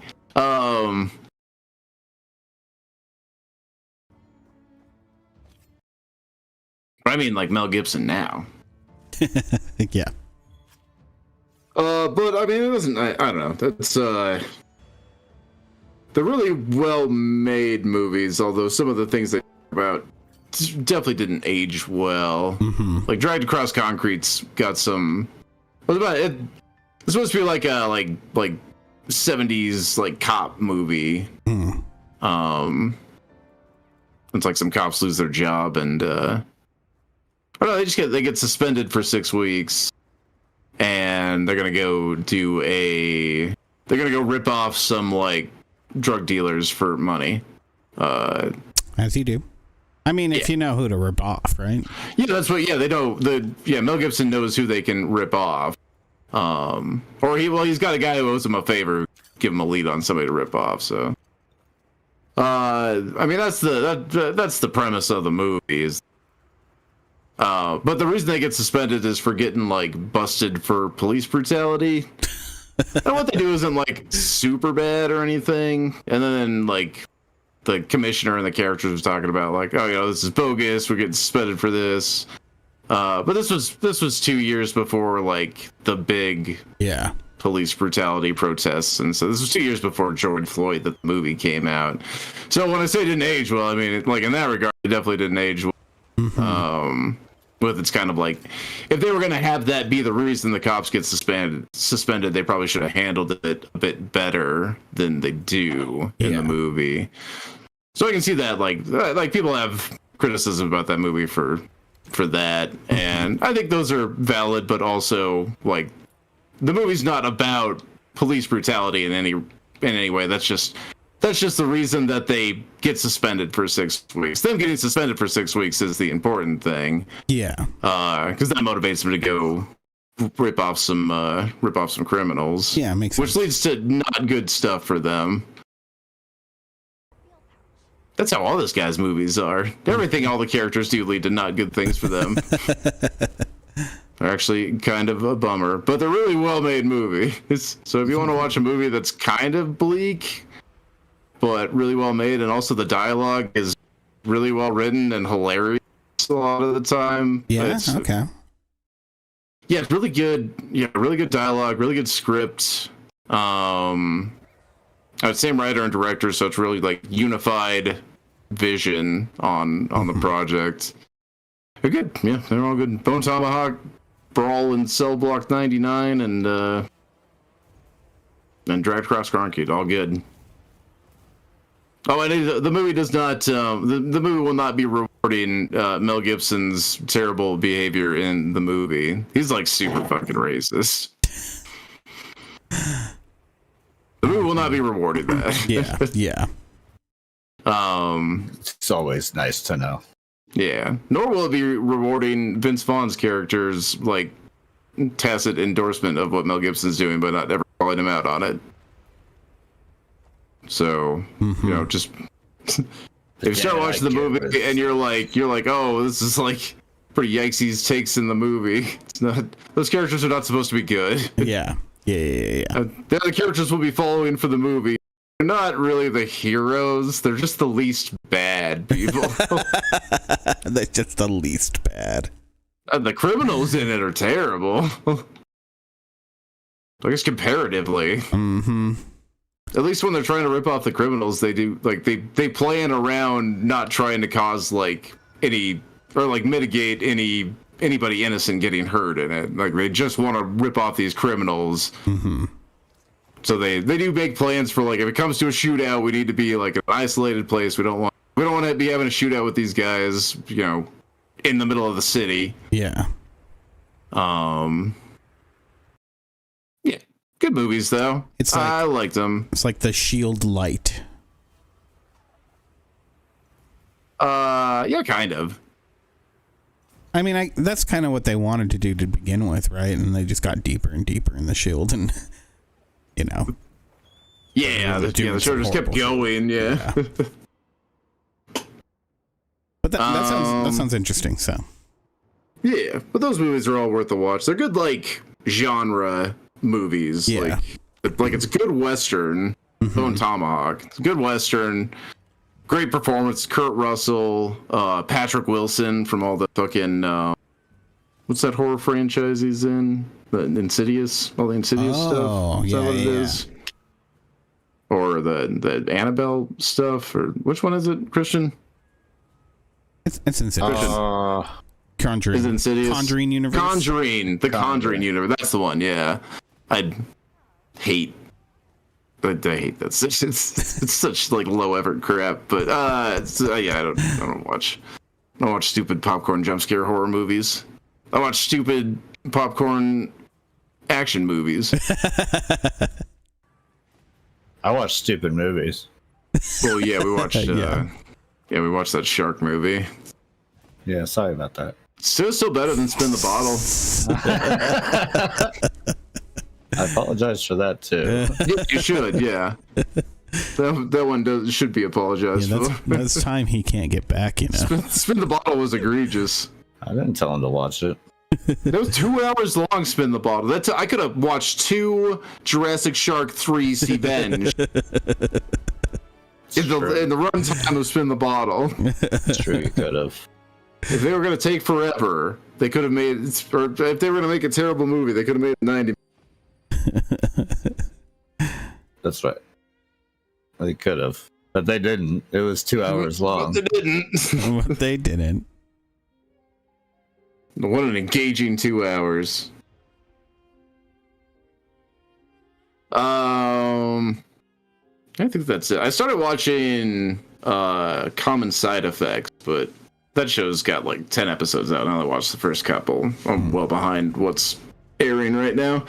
I mean, like Mel Gibson now. Yeah. But I mean, it wasn't. I don't know. That's they're really well-made movies. Although some of the things they talk about definitely didn't age well. Mm-hmm. Like Dragged Across Concrete's got some. What about it? It's supposed to be like a like 70s like cop movie. Mm. It's like some cops lose their job and I don't know, they get suspended for 6 weeks, and they're gonna go rip off some like drug dealers for money. As you do. I mean, if you know who to rip off, right? Yeah, that's what. Yeah, they know Mel Gibson knows who they can rip off. Or he's got a guy who owes him a favor, give him a lead on somebody to rip off. So, I mean, that's the premise of the movie. But the reason they get suspended is for getting like busted for police brutality. And what they do isn't like super bad or anything. And then like the commissioner and the characters was talking about like, oh, this is bogus. We're getting suspended for this. But this was 2 years before like the big police brutality protests, and so this was 2 years before George Floyd, the movie, came out. So when I say it didn't age well, I mean like in that regard, it definitely didn't age well. Mm-hmm. But it's kind of like if they were going to have that be the reason the cops get suspended, they probably should have handled it a bit better than they do in the movie. So I can see that like people have criticism about that movie for that, and I think those are valid, but also like the movie's not about police brutality in any way. That's just the reason that they get suspended for 6 weeks. Them getting suspended for 6 weeks is the important thing. Yeah. Because that motivates them to go rip off some criminals. Yeah, makes sense. Which leads to not good stuff for them. That's how all this guy's movies are. Everything all the characters do lead to not good things for them. They're actually kind of a bummer, but they're really well-made movies. So if you want to watch a movie that's kind of bleak, but really well-made, and also the dialogue is really well-written and hilarious a lot of the time. Yeah, okay. Yeah, it's really good. Yeah, really good dialogue, really good script. Same writer and director, so it's really like unified vision on the project. They're good. Yeah, they're all good. Bone Tomahawk, Brawl in Cell Block 99, and Dragged Across Concrete, all good. Oh, and the movie does not. The movie will not be rewarding Mel Gibson's terrible behavior in the movie. He's like super fucking racist. The movie will not be rewarded that. Yeah. It's always nice to know. Yeah. Nor will it be rewarding Vince Vaughn's character's like tacit endorsement of what Mel Gibson's doing, but not ever calling him out on it. So, just If you start watching the movie and you're like, oh, this is like pretty yikesies takes in the movie. It's not; those characters are not supposed to be good. Yeah. The other characters we'll be following for the movie. They're not really the heroes. They're just the least bad people. They're just the least bad. The criminals in it are terrible. I guess comparatively. Mm-hmm. At least when they're trying to rip off the criminals, they do like they plan around not trying to cause like any or like mitigate anybody innocent getting hurt in it. Like they just want to rip off these criminals. Mm-hmm. So they do make plans for like if it comes to a shootout, we need to be like an isolated place. We don't want to be having a shootout with these guys, you know, in the middle of the city. Yeah. Yeah. Good movies though. It's like, I liked them. It's like the Shield Light. Yeah, kind of. I mean, that's kind of what they wanted to do to begin with, right? And they just got deeper and deeper in the Shield, and you know. Yeah, the show just kept going. Yeah. But that sounds interesting. So. Yeah, but those movies are all worth a watch. They're good, like genre movies. Yeah. Like it's a good Western. Bone Tomahawk. It's a good Western. Great performance. Kurt Russell, Patrick Wilson from all the fucking what's that horror franchise he's in? The Insidious, all the Insidious stuff. Oh, Is that what it is? Or the Annabelle stuff, or which one is it, Christian? It's Insidious. Conjuring. Is it Insidious? Conjuring universe. Conjuring universe. That's the one. Yeah, I hate that. It's such like low effort crap. But yeah, I don't watch stupid popcorn jump scare horror movies. I watch stupid popcorn action movies. I watch stupid movies. Well, yeah, we watched. We watched that shark movie. Yeah, sorry about that. Still better than Spin the Bottle. I apologize for that too. Yeah, you should, yeah. That one should be apologized for. That's time he can't get back, you know. Spin the Bottle was egregious. I didn't tell him to watch it. It was 2 hours long. Spin the Bottle. I could have watched 2 Jurassic Shark 3 Revenge in the runtime of Spin the Bottle. It's true, you could have. If they were going to take forever, they could have made. Or if they were going to make a terrible movie, they could have made it 90. That's right. They could have, but they didn't. It was 2 hours long. But they didn't. They didn't. What an engaging 2 hours. I think that's it. I started watching Common Side Effects, but that show's got like 10 episodes out. I only watched the first couple. I'm well behind what's airing right now.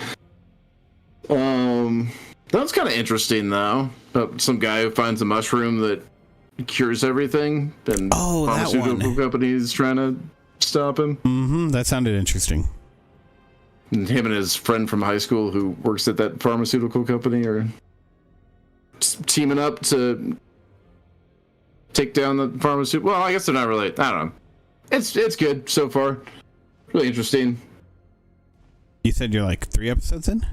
That was kind of interesting though. Some guy who finds a mushroom that cures everything, and pharmaceutical companies trying to stop him. Mm-hmm. That sounded interesting. And him and his friend from high school who works at that pharmaceutical company are teaming up to take down the pharmaceutical. Well, I guess they're not really. I don't know. It's good so far. Really interesting. You said you're like 3 episodes in?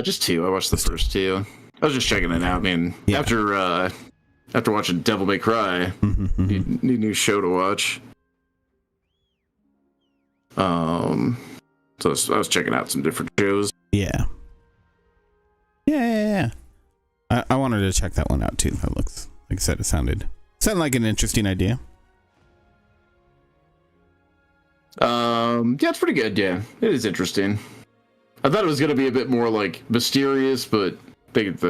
Just 2. I watched the first 2. I was just checking it out. I mean, after watching Devil May Cry, need a new show to watch. So I was checking out some different shows. Yeah. I wanted to check that one out too. That looks, like I said, it sounded like an interesting idea. Yeah, it's pretty good. Yeah, it is interesting. I thought it was gonna be a bit more like mysterious, but at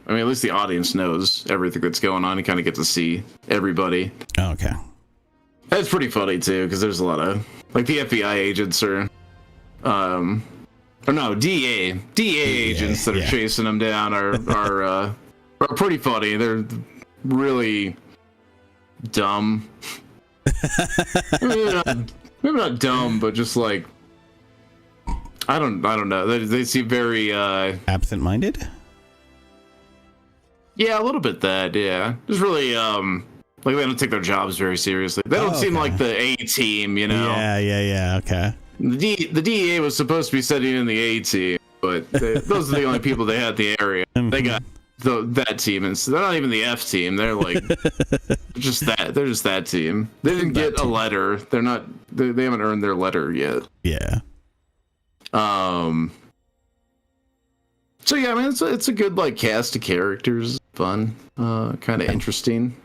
least the audience knows everything that's going on. You kind of get to see everybody. Oh, okay. That's pretty funny too, because there's a lot of like the FBI agents or DA agents that are chasing them down are pretty funny. They're really dumb. Maybe not dumb, but just like I don't know. They seem very absent-minded. Yeah, a little bit that. Yeah, just really Like they don't take their jobs very seriously. They don't seem like the A team, you know. Yeah. Okay. The DEA was supposed to be studying in the A team, but those are the only people they had in the area. They got that team, and so they're not even the F team. They're like just that. They're just that team. They didn't get a letter. They're not. They haven't earned their letter yet. Yeah. So yeah, I mean, it's a good like cast of characters, fun, kind of interesting.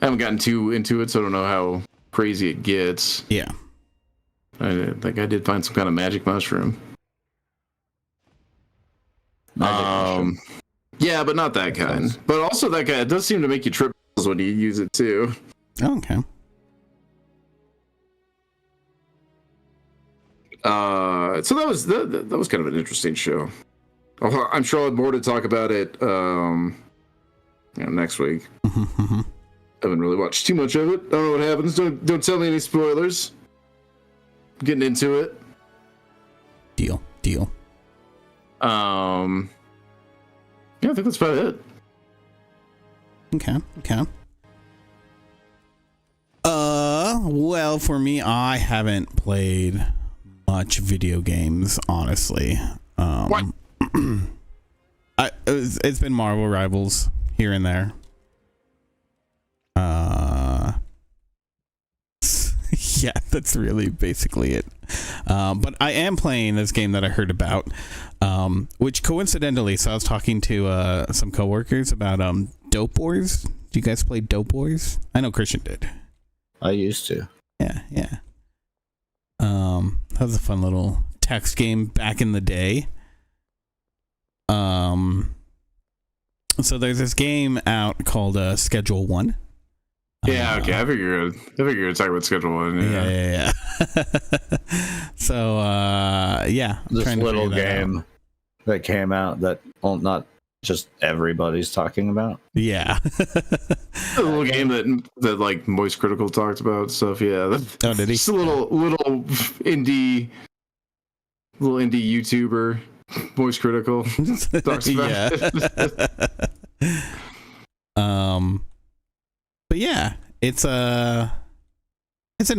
I haven't gotten too into it, so I don't know how crazy it gets. Yeah. I think I did find some kind of magic mushroom. Mushroom. Yeah, but not that kind. But also that guy, it does seem to make you trip when you use it too. Okay. So that was kind of an interesting show. I'm sure I'll have more to talk about it next week. I haven't really watched too much of it. I don't know what happens. Don't tell me any spoilers. Getting into it. Deal. Yeah, I think that's about it. Okay. Well, for me, I haven't played much video games, honestly. What? It's been Marvel Rivals here and there. Yeah, that's really basically it. But I am playing this game that I heard about, which coincidentally, so I was talking to some coworkers about Dope Wars. Do you guys play Dope Wars? I know Christian did. I used to. Yeah. That was a fun little text game back in the day. So there's this game out called Schedule 1. Yeah, okay. I figured you'd talk about Schedule 1. Yeah. So, yeah. This little game that came out that not just everybody's talking about. Yeah. A little game that like Moist Critical talked about stuff. Yeah. Oh, did he? Just a little indie YouTuber, Moist Critical talks about it. But yeah, it's an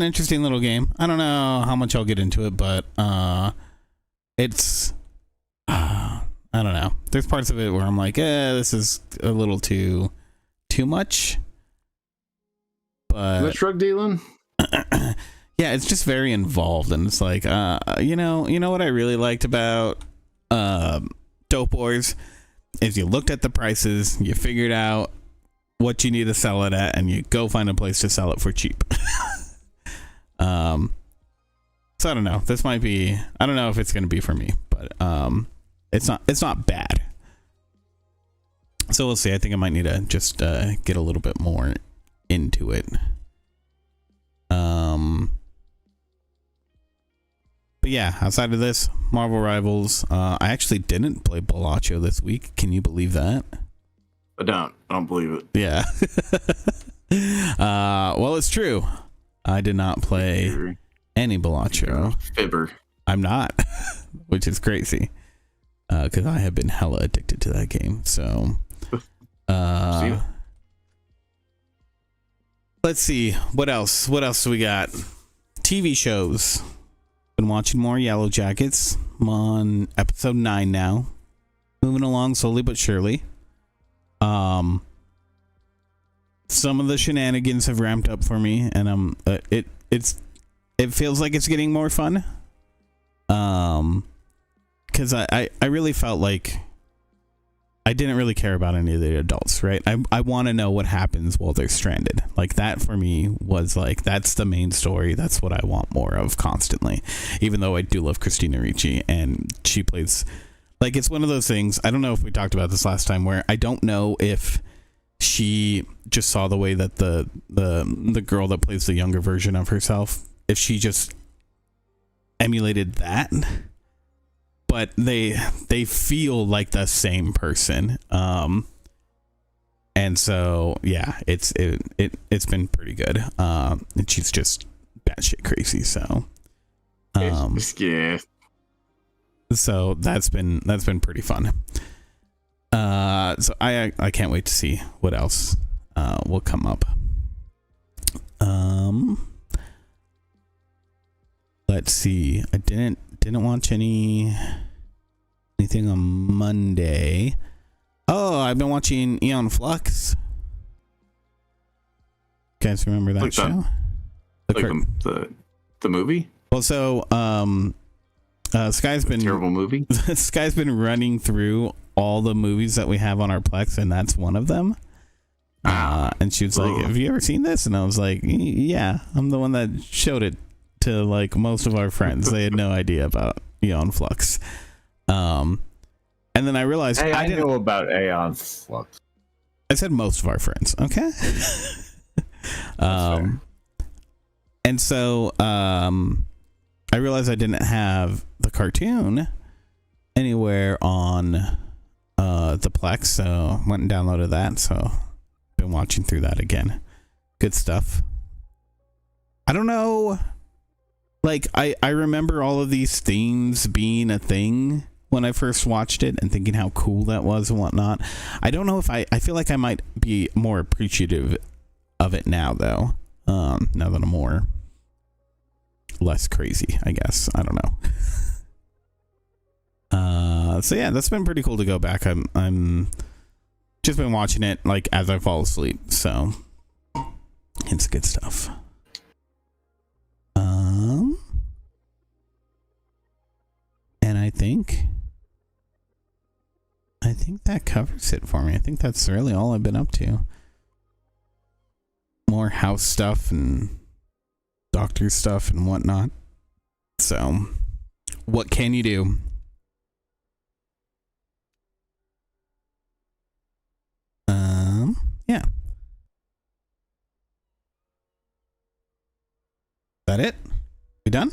interesting little game. I don't know how much I'll get into it, but it's I don't know. There's parts of it where I'm like, this is a little too much. But the drug dealing. Yeah, it's just very involved, and it's like, you know what I really liked about Dope Wars is you looked at the prices, you figured out what you need to sell it at, and you go find a place to sell it for cheap. So I don't know. This might be. I don't know if it's going to be for me, but it's not bad. So we'll see. I think I might need to just get a little bit more into it. But yeah, outside of this, Marvel Rivals. I actually didn't play Balacho this week. Can you believe that? I don't believe it. Yeah. Well, it's true. I did not play any Balacho. Fibber. I'm not, which is crazy. Because I have been hella addicted to that game. So, let's see. What else? What else do we got? TV shows. Been watching more Yellow Jackets. I'm on episode 9 now. Moving along slowly but surely. Some of the shenanigans have ramped up for me, and it feels like it's getting more fun. Because I really felt like I didn't really care about any of the adults, right? I want to know what happens while they're stranded. Like, that for me was like, that's the main story. That's what I want more of constantly. Even though I do love Christina Ricci, and she plays, like, it's one of those things. I don't know if we talked about this last time, where I don't know if she just saw the way that the girl that plays the younger version of herself, if she just emulated that. But they feel like the same person, and so yeah, it's been pretty good. And she's just batshit crazy, so yeah. So that's been pretty fun. So I can't wait to see what else will come up. let's see. I didn't watch anything on Monday. Oh, I've been watching Aeon Flux. You guys remember that show? The movie? Well, so Sky's been terrible movie. Sky's been running through all the movies that we have on our Plex, and that's one of them. And she was like, "Have you ever seen this?" And I was like, "Yeah, I'm the one that showed it to like most of our friends. They had no idea about Aeon Flux." And then I realized I didn't know about Aeon Flux. I said most of our friends, okay? And so I realized I didn't have the cartoon anywhere on the Plex, so went and downloaded that. So been watching through that again. Good stuff. I don't know. Like I remember all of these themes being a thing when I first watched it and thinking how cool that was and whatnot. I don't know if I feel like I might be more appreciative of it now though. Now that I'm more less crazy, I guess. I don't know. So yeah, that's been pretty cool to go back. I'm just been watching it like as I fall asleep, so it's good stuff. And I think that covers it for me. I think that's really all I've been up to. More house stuff and doctor stuff and whatnot. So, what can you do? Yeah. That it? We done?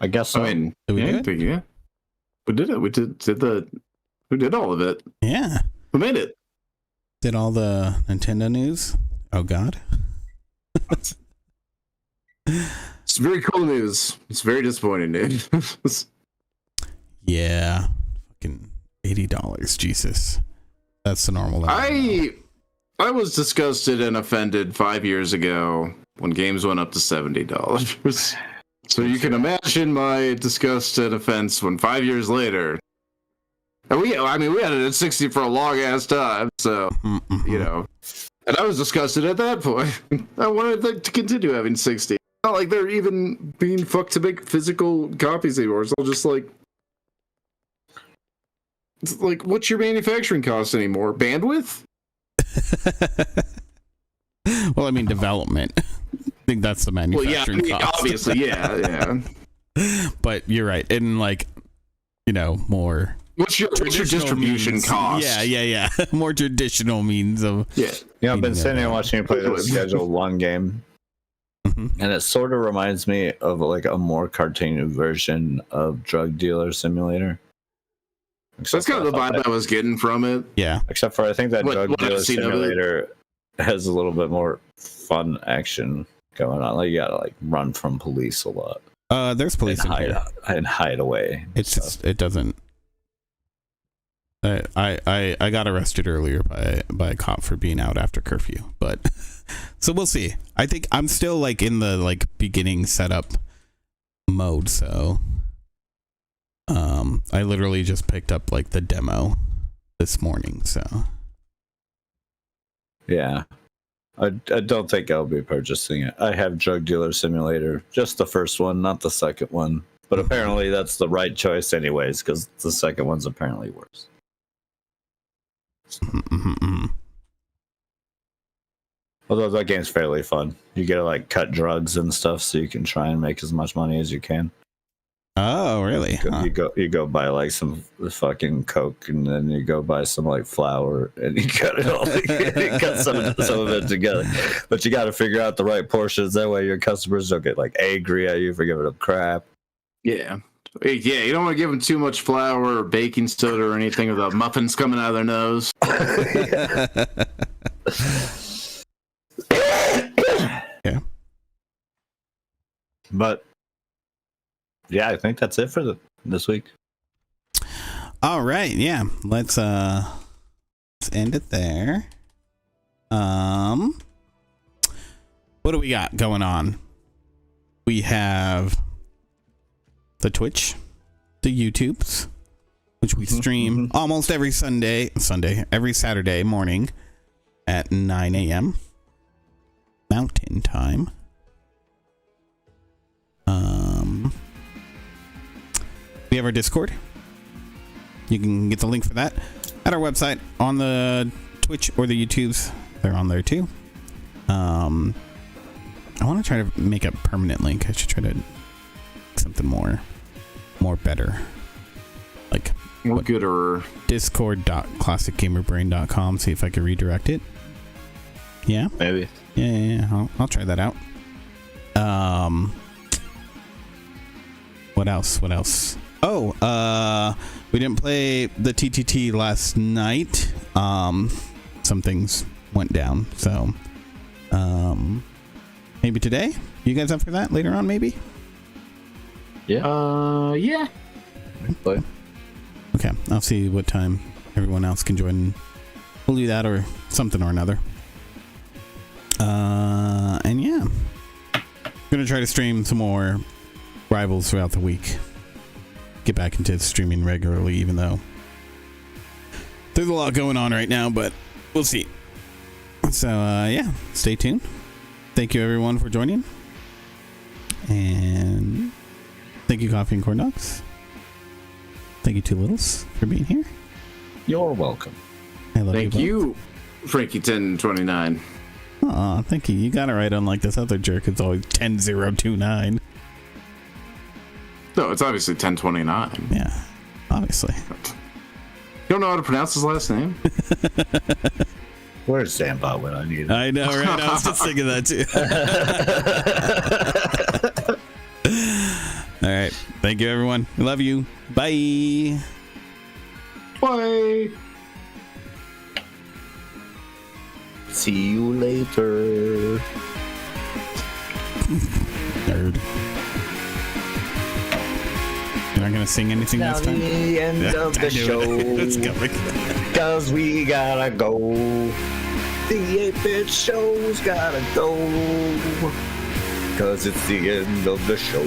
I guess so. I mean, Did we do it? yeah. We did it. We did all of it. Yeah. We made it. Did all the Nintendo news? Oh God. It's very cool news. It's very disappointing news. Yeah. Fucking $80. Jesus. That's the normal level. I was disgusted and offended 5 years ago when games went up to $70. So you can imagine my disgust and offense when 5 years later. And we had it at 60 for a long ass time. So, you know. And I was disgusted at that point. I wanted to continue having 60. Not like they're even being fucked to make physical copies anymore. It's all just like, it's like, what's your manufacturing cost anymore? Bandwidth? Well, I mean, development. I think that's the manufacturing cost. Obviously, yeah. But you're right. And like, you know, more. What's your distribution means, cost? Yeah. More traditional means of. Yeah, I've been sitting here watching you play the Schedule 1 game. And it sort of reminds me of like a more cartoony version of Drug Dealer Simulator. That's kind of the vibe I was getting from it. Yeah. Except for I think that Drug Dealer Simulator has a little bit more fun action going on. Like you gotta like run from police a lot. There's police and hide away. It's just, it doesn't. I got arrested earlier by a cop for being out after curfew, but so we'll see. I think I'm still like in the like beginning setup mode, so I literally just picked up like the demo this morning, so yeah. I don't think I'll be purchasing it. I have Drug Dealer Simulator, just the first one, not the second one. But apparently that's the right choice anyways, because the second one's apparently worse. Although that game's fairly fun. You get to like cut drugs and stuff so you can try and make as much money as you can. Oh, really? You go buy like some fucking coke and then you go buy some like flour and you cut it all together. Cut some of it together. But you got to figure out the right portions. That way your customers don't get like angry at you for giving them crap. Yeah. Yeah, you don't want to give them too much flour or baking soda or anything with the muffins coming out of their nose. Yeah. But yeah, I think that's it for this week. All right, yeah. Let's end it there. What do we got going on? We have the Twitch, the YouTubes, which we stream almost every every Saturday morning at 9 a.m. Mountain Time. We have our Discord. You can get the link for that at our website, on the Twitch or the YouTubes. They're on there too. I want to try to make a permanent link. I should try to something more better, like more gooder. Discord.classicgamerbrain.com. See if I can redirect it. Yeah, maybe. Yeah. I'll try that out. What else? Oh, we didn't play the TTT last night. Some things went down, so maybe today. You guys up for that later on? Maybe. Yeah. Yeah. Play. Okay, I'll see what time everyone else can join. We'll do that or something or another. And yeah, I'm gonna try to stream some more Rivals throughout the week. Get back into streaming regularly, even though there's a lot going on right now, but we'll see. So yeah, stay tuned. Thank you everyone for joining, and thank you Coffee and Corn Dogs. Thank you Two Littles for being here. You're welcome. I love Thank you, Frankie 1029. Aw, thank you. You got it right, unlike this other jerk. It's always 10029. No, it's obviously 1029. Yeah, obviously. You don't know how to pronounce his last name? Where's Zambot when I need him? I know, right? I was just thinking that too. All right. Thank you, everyone. We love you. Bye. Bye. See you later. Nerd. You're not gonna sing anything Now this time? the end of the show. It's coming. Cause we gotta go. The 8-bit show's gotta go. Cause it's the end of the show.